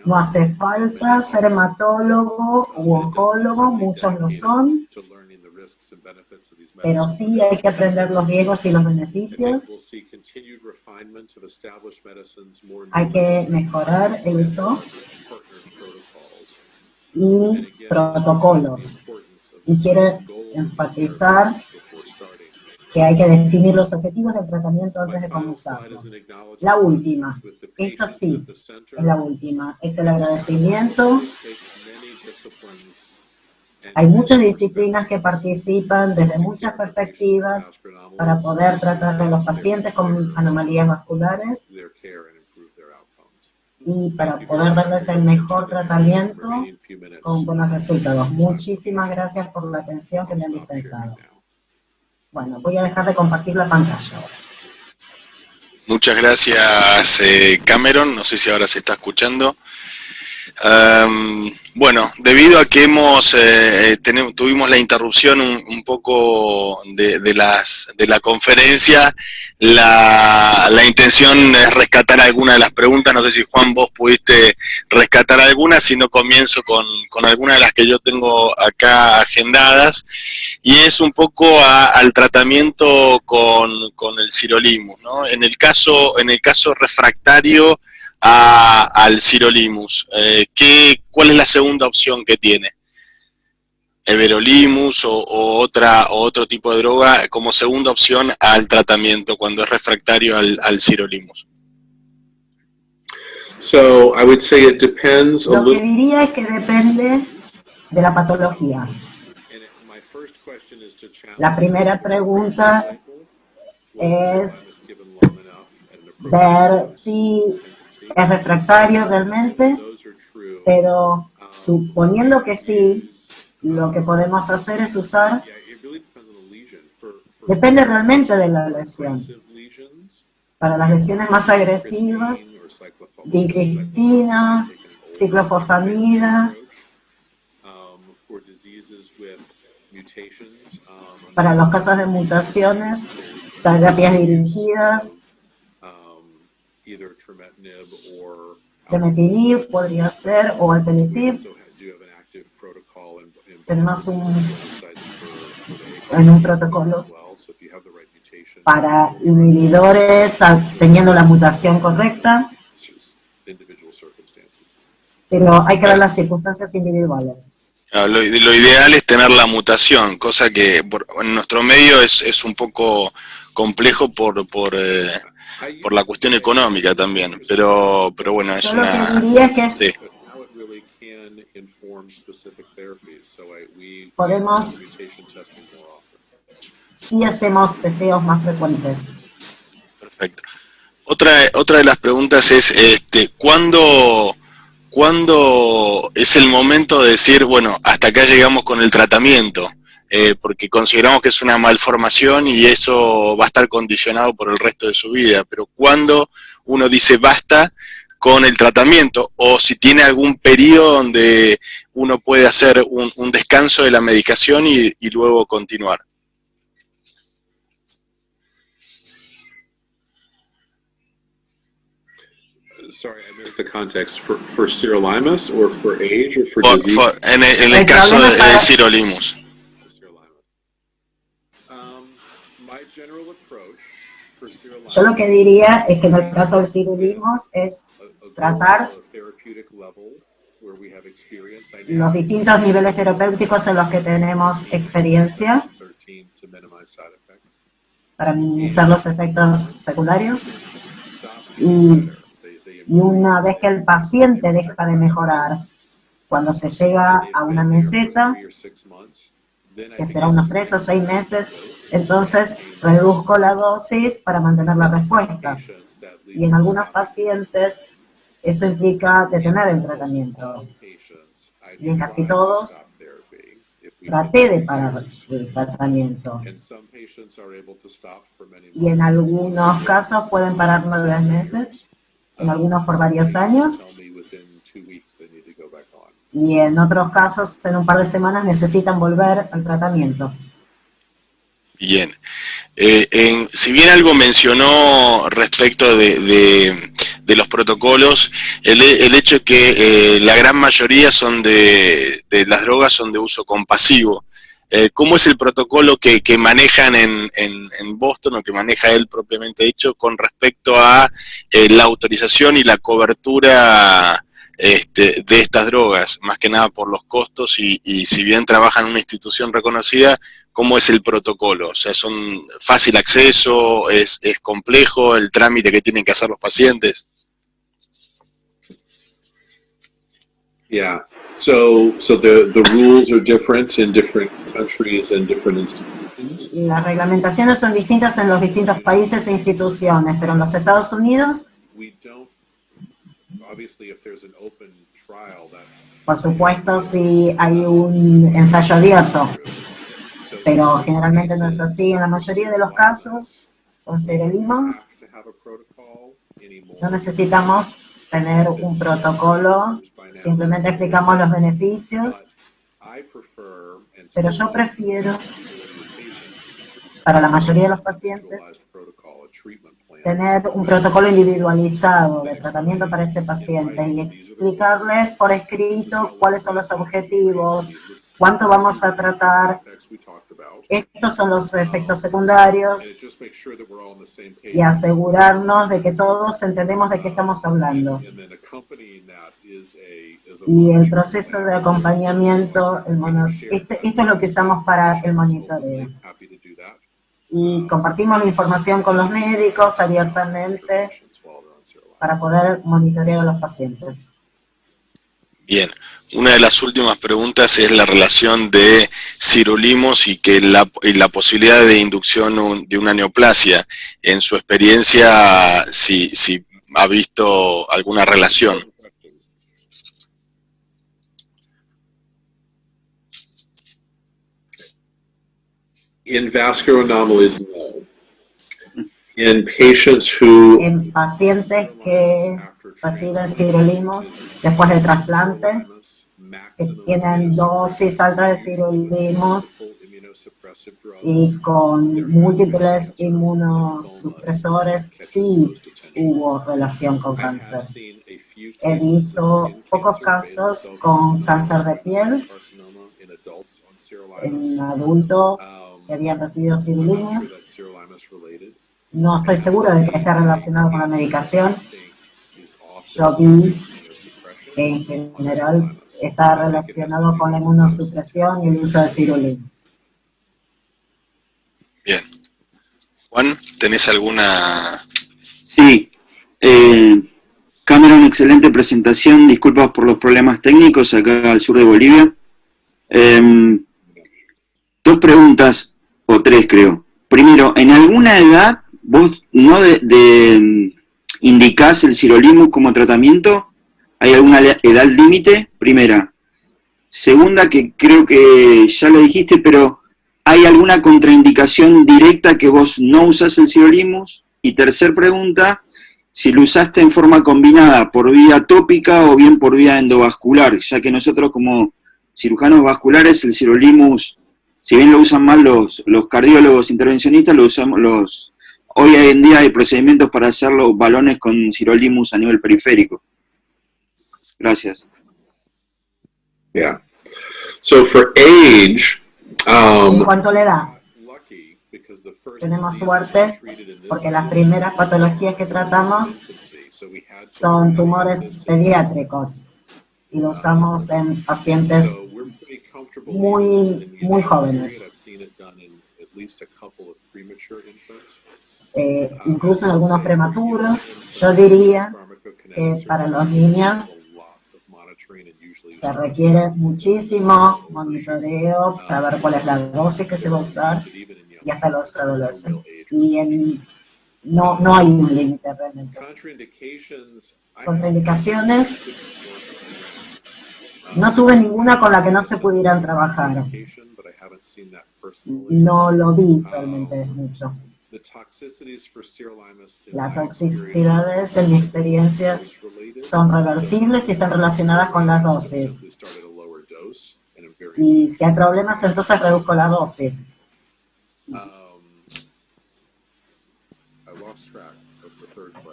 No hace falta ser hematólogo u oncólogo, muchos lo son, pero sí hay que aprender los riesgos y los beneficios. Hay que mejorar el uso y protocolos. Y quiero enfatizar que hay que definir los objetivos del tratamiento antes de comenzarlo. La última, esta sí, es la última, es el agradecimiento. Hay muchas disciplinas que participan desde muchas perspectivas para poder tratar a los pacientes con anomalías vasculares y para poder darles el mejor tratamiento con buenos resultados. Muchísimas gracias por la atención que me han dispensado. Bueno, voy a dejar de compartir la pantalla ahora. Muchas gracias, Cameron. No sé si ahora se está escuchando. Bueno, debido a que tuvimos la interrupción un poco de la conferencia, la intención es rescatar alguna de las preguntas. No sé si, Juan, vos pudiste rescatar algunas, si no comienzo con algunas de las que yo tengo acá agendadas, y es un poco al tratamiento con el sirolimus, ¿no? En el caso refractario al sirolimus, ¿cuál es la segunda opción que tiene? Everolimus o otro tipo de droga como segunda opción al tratamiento cuando es refractario al sirolimus. So I would say it depends a Lo que little. diría es que depende de la patología. La primera pregunta es ver si es refractario realmente, pero suponiendo que sí, lo que podemos hacer es usar, depende realmente de la lesión. Para las lesiones más agresivas, vincristina, ciclofosfamida. Para los casos de mutaciones, terapias dirigidas, tremetinib podría ser, o alpelisib. Tenemos en un protocolo para inhibidores teniendo la mutación correcta, pero hay que ver las circunstancias individuales. Lo ideal es tener la mutación, cosa que en nuestro medio es un poco complejo por la cuestión económica también, pero bueno, es Yo una... lo que diría es que sí. Podemos, sí hacemos testeos más frecuentes. Perfecto. Otra de las preguntas es, ¿cuándo es el momento de decir, bueno, hasta acá llegamos con el tratamiento? Porque consideramos que es una malformación y eso va a estar condicionado por el resto de su vida, pero ¿cuándo uno dice basta con el tratamiento? O si tiene algún periodo donde uno puede hacer un descanso de la medicación y luego continuar. Sorry, I missed the context. For sirolimus or for age or for disease? En el caso de sirolimus. Yo lo que diría es que en el caso del sirolimus es tratar los distintos niveles terapéuticos en los que tenemos experiencia para minimizar los efectos secundarios y una vez que el paciente deja de mejorar, cuando se llega a una meseta, que será unos 3 o 6 meses, entonces reduzco la dosis para mantener la respuesta. Y en algunos pacientes eso implica detener el tratamiento. Y en casi todos traté de parar el tratamiento. Y en algunos casos pueden parar 9 meses, en algunos por varios años. y en otros casos, en un par de semanas, necesitan volver al tratamiento. Bien. Si bien algo mencionó respecto de los protocolos, el hecho es que la gran mayoría son de las drogas son de uso compasivo. ¿Cómo es el protocolo que manejan en Boston, o que maneja él propiamente dicho, con respecto a la autorización y la cobertura de estas drogas? Más que nada por los costos y si bien trabajan en una institución reconocida, ¿cómo es el protocolo? O sea, ¿son fácil acceso? ¿Es complejo el trámite que tienen que hacer los pacientes? Yeah. So the rules are different in different countries and different institutions. Las reglamentaciones son distintas en los distintos países e instituciones, pero en los Estados Unidos, We don't, obviously, if there's an open trial, that's por supuesto, si hay un ensayo abierto, pero generalmente no es así. En la mayoría de los casos, con sirolimus, to have a protocol anymore. no necesitamos tener un protocolo, simplemente explicamos los beneficios, I prefer, and pero yo prefiero, para la mayoría de los pacientes, individualized protocol, a treatment plan. tener un protocolo individualizado de tratamiento para ese paciente y explicarles por escrito cuáles son los objetivos, cuánto vamos a tratar, Effects we talked about. estos son los efectos secundarios, And it just makes sure that we're all on the same page. y asegurarnos de que todos entendemos de qué estamos hablando. And then accompanying that is a Y el proceso de acompañamiento, esto es lo que usamos para el monitoreo. happy to do that. Y compartimos la información con los médicos abiertamente While they're on Serolimus. para poder monitorear a los pacientes. Bien. Una de las últimas preguntas es la relación de sirolimus y la posibilidad de inducción de una neoplasia. En su experiencia, si ha visto alguna relación. In vascular anomalies, no. In patients who En pacientes que reciben sirolimus después de trasplante, que tienen dosis altas de sirolimus y con múltiples inmunosupresores, sí hubo relación con cáncer. He visto pocos casos con cáncer de piel en adultos que habían recibido sirolimus. No estoy seguro de que esté relacionado con la medicación. Yo vi que en general está relacionado con la inmunosupresión y el uso de sirolimus. Bien. Juan, ¿tenés alguna...? Sí. Cameron, excelente presentación. Disculpas por los problemas técnicos acá al sur de Bolivia. Dos preguntas, o tres creo. Primero, ¿en alguna edad vos no indicás el sirolimus como tratamiento? ¿Hay alguna edad límite? Primera. Segunda, que creo que ya lo dijiste, pero ¿hay alguna contraindicación directa que vos no usás el sirolimus? Y tercer pregunta, si lo usaste en forma combinada por vía tópica o bien por vía endovascular, ya que nosotros como cirujanos vasculares el sirolimus, si bien lo usan más los cardiólogos intervencionistas, lo usamos hoy en día hay procedimientos para hacer los balones con sirolimus a nivel periférico. Gracias. Yeah. So for age, En cuanto a la edad, tenemos suerte porque las primeras patologías que tratamos son tumores pediátricos y lo usamos en pacientes muy jóvenes. Incluso en algunos prematuros. Yo diría que para los niños se requiere muchísimo monitoreo para ver cuál es la dosis que se va a usar y hasta los adolescentes. Y no hay un límite realmente. Contraindicaciones, no tuve ninguna con la que no se pudieran trabajar. No lo vi realmente mucho. Las toxicidades, en mi experiencia, son reversibles y están relacionadas con las dosis. Y si hay problemas, entonces reduzco la dosis.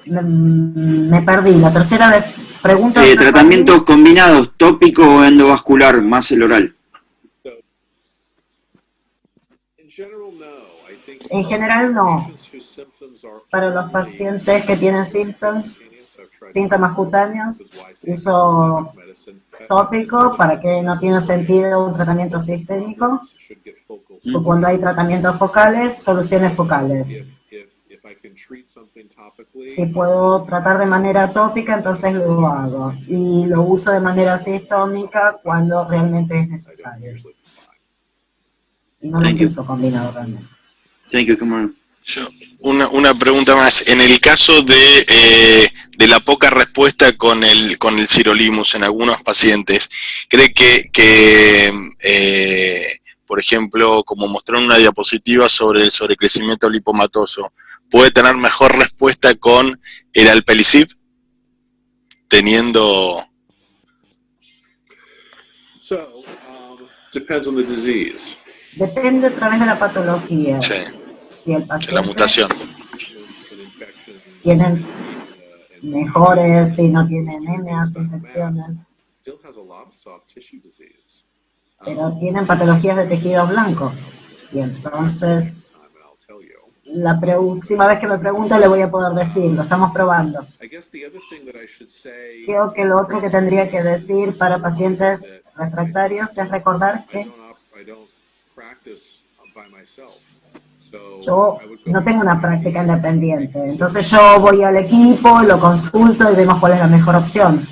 Me perdí. La tercera pregunta. Tratamientos combinados, tópico o endovascular, más el oral. En general, no. Para los pacientes que tienen síntomas cutáneos, uso tópico para que no tiene sentido un tratamiento sistémico. O cuando hay tratamientos focales, soluciones focales. Si puedo tratar de manera tópica, entonces lo hago. Y lo uso de manera sistémica cuando realmente es necesario. Y no los uso combinado realmente. Thank you, come on. Una pregunta más. En el caso de la poca respuesta con el sirolimus en algunos pacientes, ¿cree que por ejemplo, como mostró en una diapositiva sobre el sobrecrecimiento lipomatoso, puede tener mejor respuesta con el alpelisib, teniendo... Depends on the disease. Depende a través de la patología. Sí, si el paciente de la mutación. Tienen mejores, si no tienen anemias, infecciones, pero tienen patologías de tejido blanco. Y entonces, la próxima vez que me pregunte le voy a poder decir, lo estamos probando. Creo que lo otro que tendría que decir para pacientes refractarios es recordar que yo no tengo una práctica independiente, entonces yo voy al equipo, lo consulto y vemos cuál es la mejor opción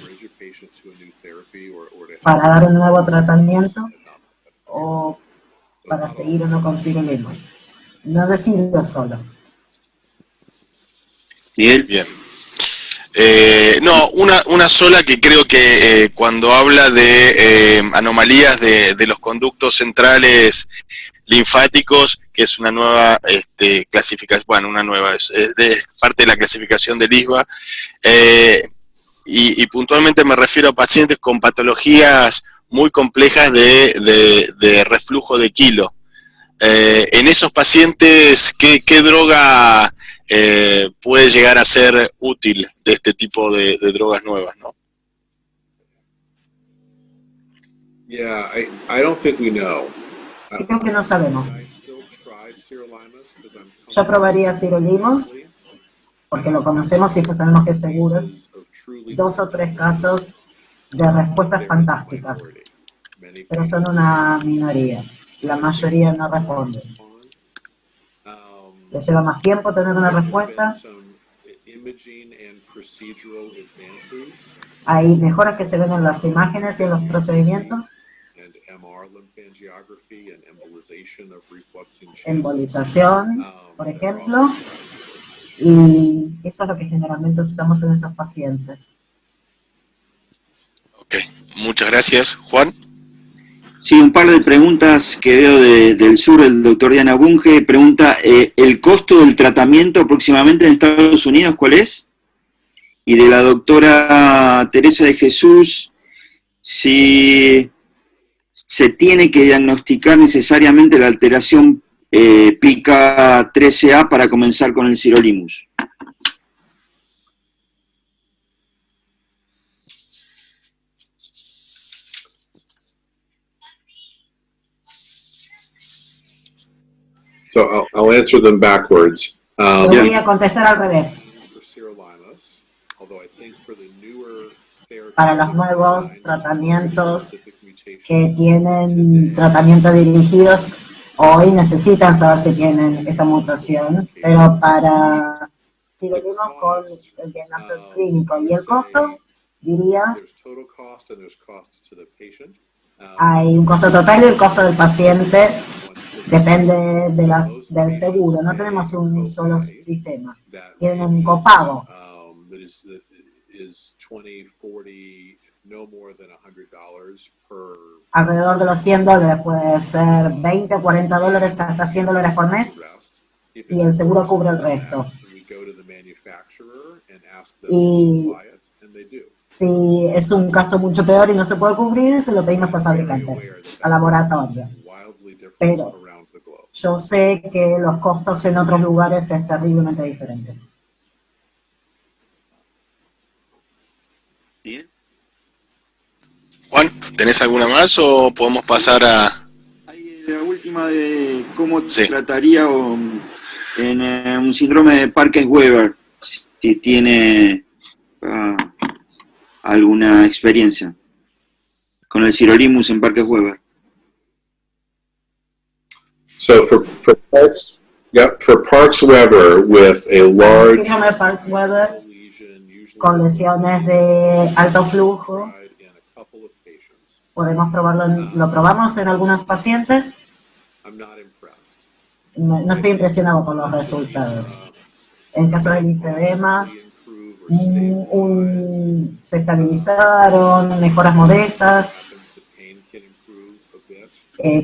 para dar un nuevo tratamiento o para seguir o no con sirolimus. No decido solo. Miguel. Bien. No, una sola que creo que cuando habla de anomalías de los conductos centrales linfáticos, que es una nueva clasificación, bueno, una nueva, es parte de la clasificación del ISBA, y puntualmente me refiero a pacientes con patologías muy complejas de reflujo de kilo. En esos pacientes, ¿qué droga puede llegar a ser útil de este tipo de drogas nuevas, ¿no? Yeah, I don't think we know. Creo que no sabemos. Yo probaría sirolimus, porque lo conocemos y pues sabemos que es seguro. 2 o 3 casos de respuestas fantásticas, pero son una minoría. La mayoría no responde. Le lleva más tiempo tener una respuesta. Hay mejoras que se ven en las imágenes y en los procedimientos. Embolización, por ejemplo, y eso es lo que generalmente usamos en esos pacientes. Ok, muchas gracias. Juan. Sí, un par de preguntas que veo del sur. El doctor Diana Bunge pregunta, ¿el costo del tratamiento aproximadamente en Estados Unidos cuál es? Y de la doctora Teresa de Jesús, si se tiene que diagnosticar necesariamente la alteración PICA13A para comenzar con el sirolimus. So I'll answer them backwards. Voy a contestar al revés. Para los nuevos tratamientos que tienen tratamientos dirigidos, hoy necesitan saber si tienen esa mutación, pero para si venimos con el diagnóstico clínico y el costo, diría, hay un costo total y el costo del paciente depende del seguro. No tenemos un solo sistema, tienen un copago. Alrededor de los $100, puede ser 20 o 40 dólares hasta $100 por mes. y el seguro cubre el resto. Y si es un caso mucho peor y no se puede cubrir, se lo pedimos al fabricante, al laboratorio. Pero yo sé que los costos en otros lugares es terriblemente diferente. Bien. Juan, ¿tenés alguna más o podemos pasar a...? Hay la última de cómo Sí. trataría en un síndrome de Parker-Weber, si tiene alguna experiencia con el sirolimus en Parker-Weber. So for Parks-Weber with a El large síndrome de Parks-Weber con lesiones de alto flujo, podemos probarlo, lo probamos en algunos pacientes. No estoy impresionado con los resultados. En caso del linfedema, se estabilizaron, mejoras modestas.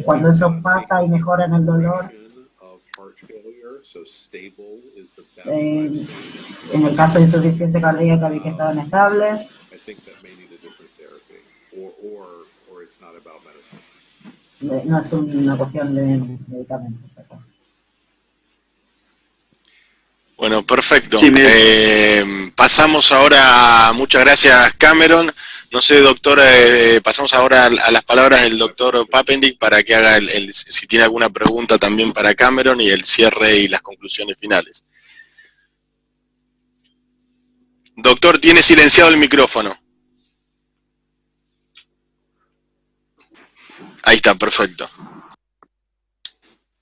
Cuando eso pasa y mejora en el dolor, en el caso de insuficiencia cardíaca vi que estaban estables. No es una cuestión de medicamentos acá. Bueno, perfecto. Sí, Pasamos ahora, muchas gracias Cameron. No sé, doctor, pasamos ahora a las palabras del doctor Papendick para que haga si tiene alguna pregunta también para Cameron y el cierre y las conclusiones finales. Doctor, tiene silenciado el micrófono. Ahí está, perfecto.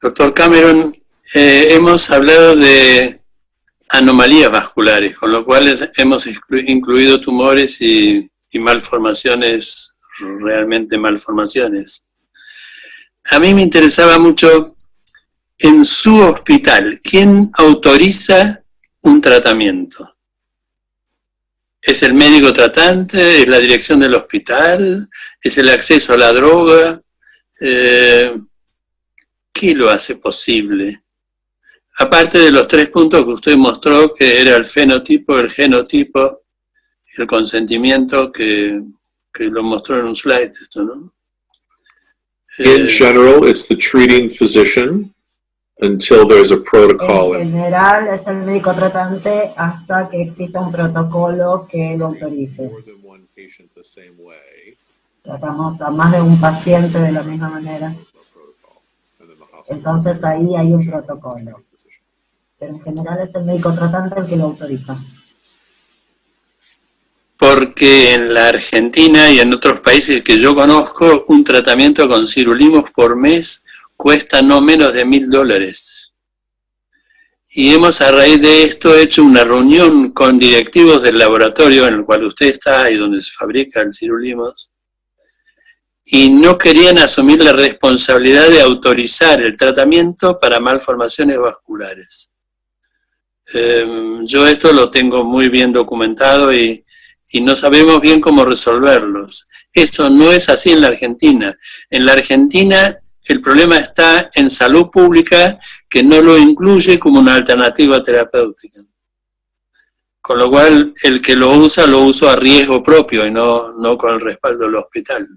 Doctor Cameron, hemos hablado de anomalías vasculares, con lo cual hemos incluido tumores y malformaciones, realmente malformaciones. A mí me interesaba mucho, en su hospital, ¿quién autoriza un tratamiento? ¿Es el médico tratante? ¿Es la dirección del hospital? ¿Es el acceso a la droga? ¿Qué lo hace posible? Aparte de los 3 puntos que usted mostró, que era el fenotipo, el genotipo, el consentimiento, que lo mostró en un slide, esto, ¿no? in general, it's the treating physician until there's a protocol. En general es el médico tratante hasta que exista un protocolo que lo autorice. Tratamos a más de un paciente de la misma manera. Entonces ahí hay un protocolo. Pero en general es el médico tratante el que lo autoriza. Porque en la Argentina y en otros países que yo conozco, un tratamiento con cirulimos por mes cuesta no menos de $1.000. Y hemos a raíz de esto hecho una reunión con directivos del laboratorio en el cual usted está y donde se fabrica el cirulimos, y no querían asumir la responsabilidad de autorizar el tratamiento para malformaciones vasculares. Yo esto lo tengo muy bien documentado y no sabemos bien cómo resolverlos. Eso no es así en la Argentina. En la Argentina el problema está en salud pública, que no lo incluye como una alternativa terapéutica. Con lo cual, el que lo usa a riesgo propio y no con el respaldo del hospital.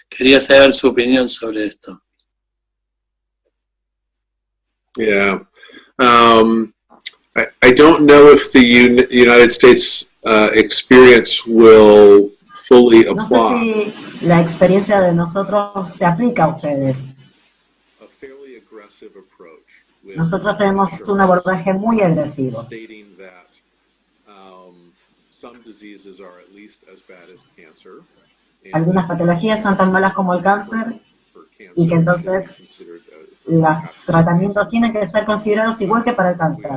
Quería saber su opinión sobre esto. Yeah. I don't know if the United States experience will fully No apply. sé si la experiencia de nosotros se aplica a ustedes. Nosotros tenemos un abordaje muy agresivo. Algunas patologías son tan malas como el cáncer y que entonces los tratamientos tienen que ser considerados igual que para el cáncer.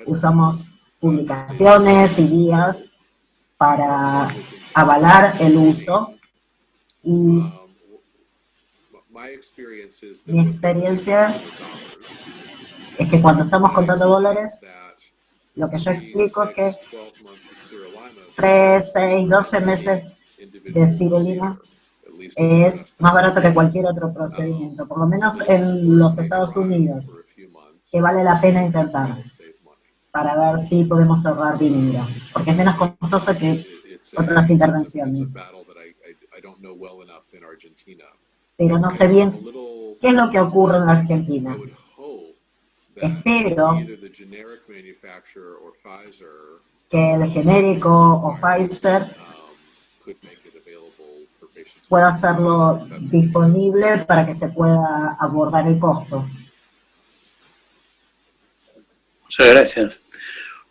Usamos publicaciones y guías para avalar el uso y mi experiencia es que cuando estamos contando dólares, lo que yo explico es que 3, 6, 12 meses de cirulimus es más barato que cualquier otro procedimiento, por lo menos en los Estados Unidos, que vale la pena intentar para ver si podemos ahorrar dinero, porque es menos costoso que otras intervenciones. Pero no sé bien qué es lo que ocurre en la Argentina. Espero que el genérico o Pfizer pueda hacerlo disponible para que se pueda abordar el costo. Muchas gracias.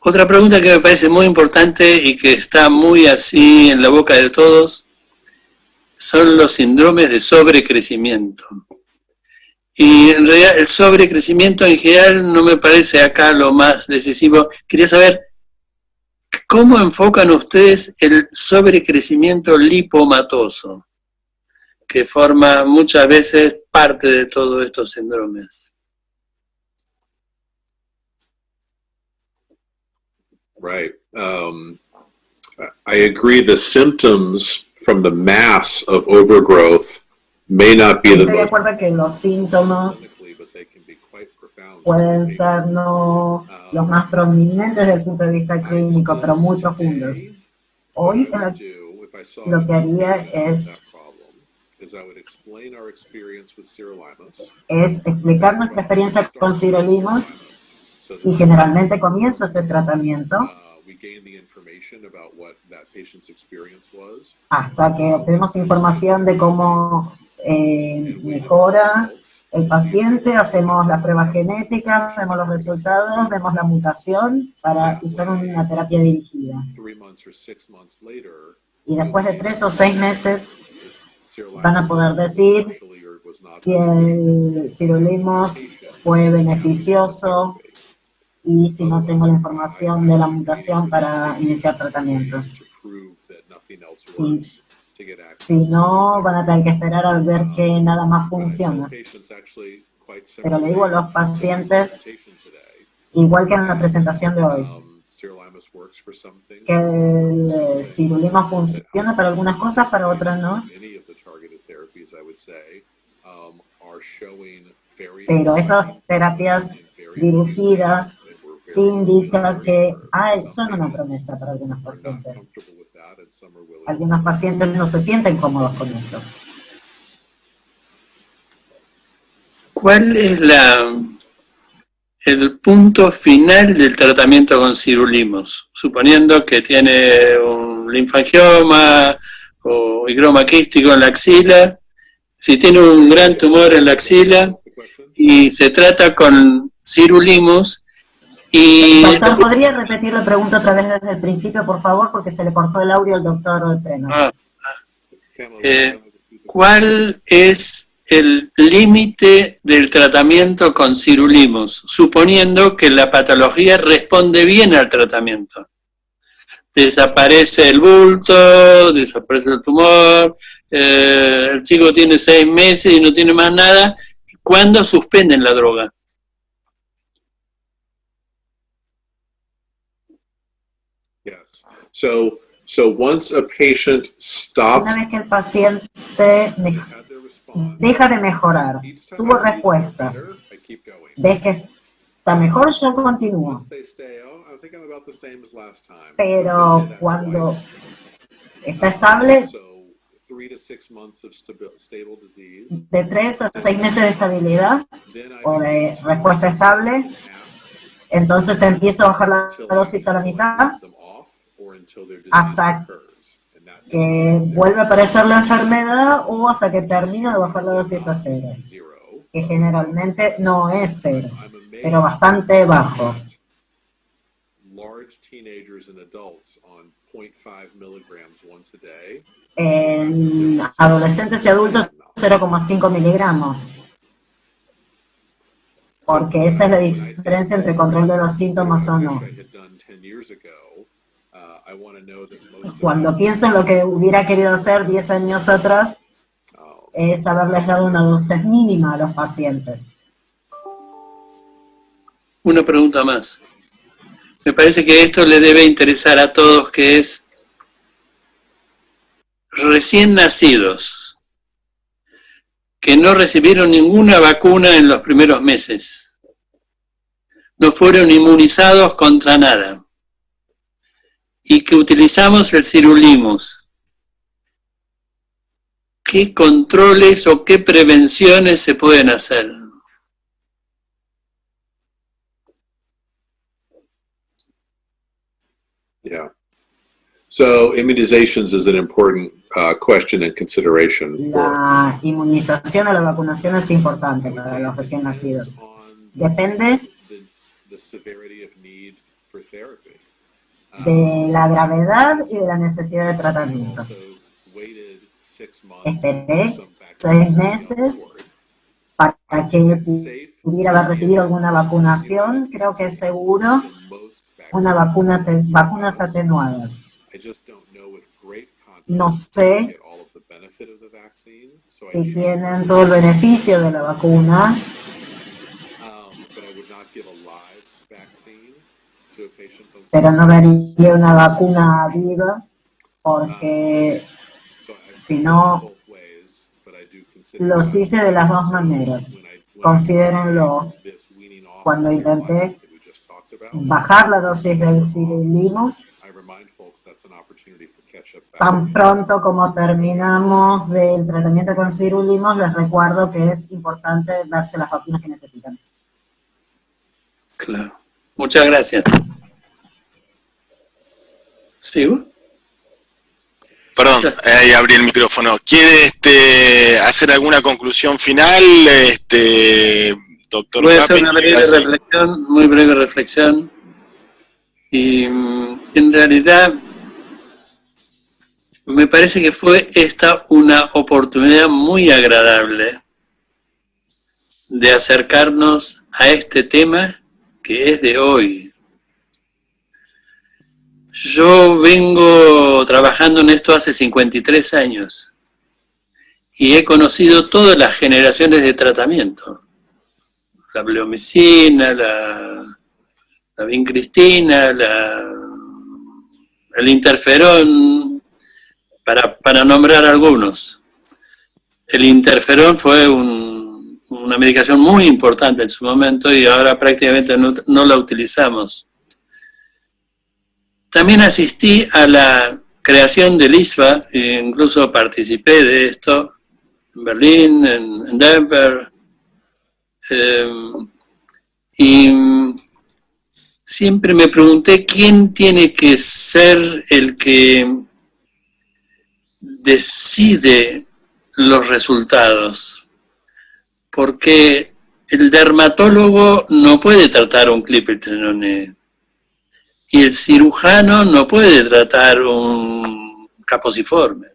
Otra pregunta que me parece muy importante y que está muy así en la boca de todos son los síndromes de sobrecrecimiento. Y en realidad el sobrecrecimiento en general no me parece acá lo más decisivo. Quería saber, ¿cómo enfocan ustedes el sobrecrecimiento lipomatoso, que forma muchas veces parte de todos estos síndromes? Right. I agree the symptoms from the mass of overgrowth may not be the Estoy de most acuerdo que los síntomas clinically, but they can be quite profound. pueden ser no los más prominentes desde el punto de vista clínico, pero muy profundos. Hoy lo que haría es explicar nuestra experiencia con sirolimus y generalmente comienzo este tratamiento hasta que obtenemos información de cómo mejora el paciente, hacemos la prueba genética, vemos los resultados, vemos la mutación para usar una terapia dirigida. Y después de 3 o 6 meses van a poder decir si el sirolimus fue beneficioso y si no tengo la información de la mutación para iniciar tratamiento. Si no, van a tener que esperar a ver que nada más funciona. Pero le digo a los pacientes, igual que en la presentación de hoy, que el sirolimus funciona para algunas cosas, para otras no. Pero estas terapias dirigidas sí indican que son una promesa para algunos pacientes. Algunos pacientes no se sienten cómodos con eso. ¿Cuál es el punto final del tratamiento con sirolimus? Suponiendo que tiene un linfangioma o higroma quístico en la axila, si tiene un gran tumor en la axila y se trata con sirolimus y... Doctor, ¿podría repetir la pregunta otra vez desde el principio, por favor? Porque se le cortó el audio al doctor Treno. ¿Cuál es el límite del tratamiento con sirolimus, suponiendo que la patología responde bien al tratamiento? Desaparece el bulto, desaparece el tumor, el chico tiene 6 meses y no tiene más nada. ¿Cuándo suspenden la droga? So once a patient stops, una vez que el paciente deja de mejorar, tuvo respuesta, ves que está mejor, yo continúo. Pero cuando está estable, de 3 a 6 meses de estabilidad o de respuesta estable, entonces empiezo a bajar la dosis a la mitad hasta que vuelve a aparecer la enfermedad o hasta que termino de bajar la dosis a 0, que generalmente no es 0, pero bastante bajo. En adolescentes y adultos 0,5 miligramos, porque esa es la diferencia entre control de los síntomas o no. Cuando pienso en lo que hubiera querido hacer 10 años atrás, es haberles dado una dosis mínima a los pacientes. Una pregunta más. Me parece que esto le debe interesar a todos, que es recién nacidos que no recibieron ninguna vacuna en los primeros meses. No fueron inmunizados contra nada. Y que utilizamos el Sirolimus. ¿Qué controles o qué prevenciones se pueden hacer? Yeah. So immunizations is an important question and consideration for. La inmunización o la vacunación es importante para los recién nacidos. Depende The severity of need for therapy. de la gravedad y de la necesidad de tratamiento. So waited 6 months. Esperé 6 meses para que pudiera haber recibido alguna vacunación. Creo que es seguro una vacunas atenuadas. No sé si tienen todo el beneficio de la vacuna, pero no daría una vacuna viva porque si no, los hice de las dos maneras. Considérenlo, cuando intenté bajar la dosis del Sirolimus, tan pronto como terminamos del tratamiento con Sirolimus, les recuerdo que es importante darse las vacunas que necesitan. Claro. Muchas gracias. ¿Sigo? Perdón, ahí abrí el micrófono. ¿Quiere hacer alguna conclusión final, doctor? Voy a hacer una muy breve reflexión. Y en realidad me parece que fue esta una oportunidad muy agradable de acercarnos a este tema que es de hoy. Yo vengo trabajando en esto hace 53 años y he conocido todas las generaciones de tratamiento. La bleomicina, la vincristina, el interferón, para nombrar algunos. El interferón fue una medicación muy importante en su momento y ahora prácticamente no la utilizamos. También asistí a la creación del ISFA, e incluso participé de esto en Berlín, en Denver, y siempre me pregunté quién tiene que ser el que decide los resultados, porque el dermatólogo no puede tratar un clippertrenone y el cirujano no puede tratar un caposiforme,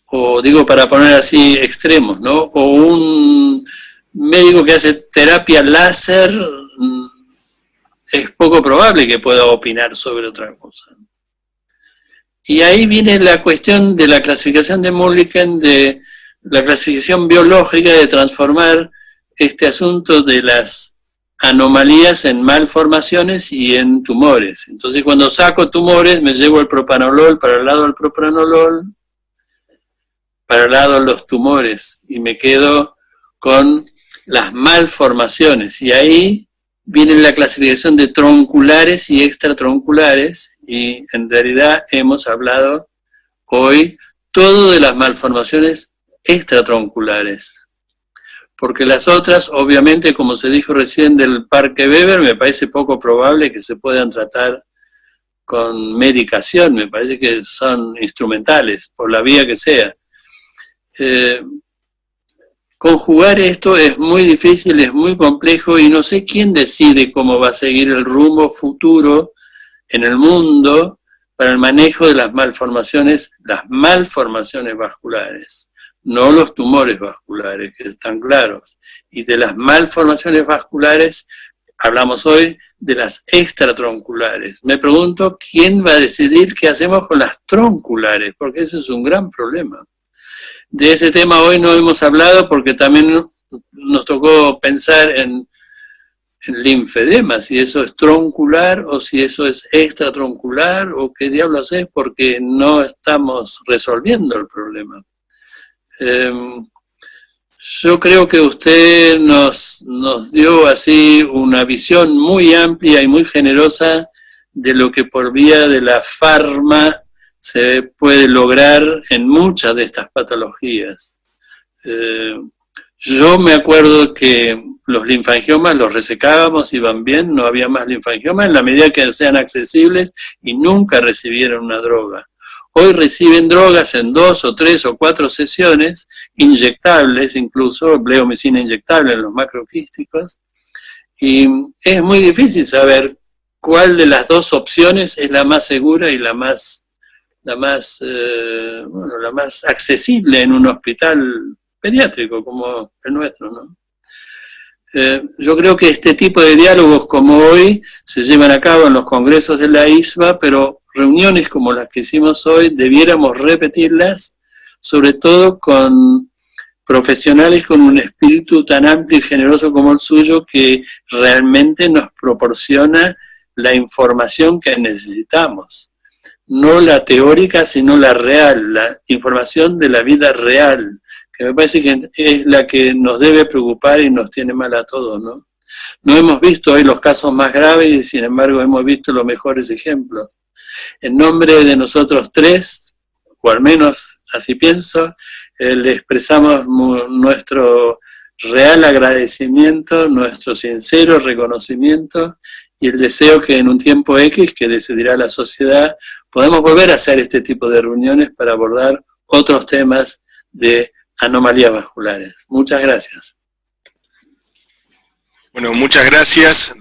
o digo para poner así extremos, ¿no? O un médico que hace terapia láser es poco probable que pueda opinar sobre otra cosa. Y ahí viene la cuestión de la clasificación de Mulliken, de la clasificación biológica, de transformar este asunto de las anomalías en malformaciones y en tumores. Entonces cuando saco tumores me llevo el propranolol para el lado del propranolol, para el lado de los tumores, y me quedo con las malformaciones. Y ahí viene la clasificación de tronculares y extratronculares, y en realidad hemos hablado hoy todo de las malformaciones extratronculares. Porque las otras, obviamente, como se dijo recién del Parque Weber, me parece poco probable que se puedan tratar con medicación, me parece que son instrumentales, por la vía que sea. Conjugar esto es muy difícil, es muy complejo, y no sé quién decide cómo va a seguir el rumbo futuro en el mundo para el manejo de las malformaciones vasculares. No los tumores vasculares, que están claros. Y de las malformaciones vasculares, hablamos hoy de las extratronculares. Me pregunto quién va a decidir qué hacemos con las tronculares, porque ese es un gran problema. De ese tema hoy no hemos hablado porque también nos tocó pensar en linfedema, si eso es troncular o si eso es extratroncular o qué diablos es, porque no estamos resolviendo el problema. Yo creo que usted nos dio así una visión muy amplia y muy generosa de lo que por vía de la farma se puede lograr en muchas de estas patologías. Yo me acuerdo que los linfangiomas los resecábamos, iban bien, no había más linfangiomas en la medida que sean accesibles y nunca recibieron una droga. Hoy reciben drogas en 2 o 3 o 4 sesiones, inyectables incluso, bleomicina inyectable en los macroquísticos, y es muy difícil saber cuál de las dos opciones es la más segura y la más accesible en un hospital pediátrico como el nuestro, ¿no? Yo creo que este tipo de diálogos como hoy se llevan a cabo en los congresos de la ISBA, pero reuniones como las que hicimos hoy debiéramos repetirlas, sobre todo con profesionales con un espíritu tan amplio y generoso como el suyo, que realmente nos proporciona la información que necesitamos. No la teórica, sino la real, la información de la vida real, que me parece que es la que nos debe preocupar y nos tiene mal a todos, ¿no? No hemos visto hoy los casos más graves y sin embargo hemos visto los mejores ejemplos. En nombre de nosotros tres, o al menos así pienso, le expresamos nuestro real agradecimiento, nuestro sincero reconocimiento y el deseo que en un tiempo X que decidirá la sociedad podemos volver a hacer este tipo de reuniones para abordar otros temas de anomalías vasculares. Muchas gracias. Bueno, muchas gracias.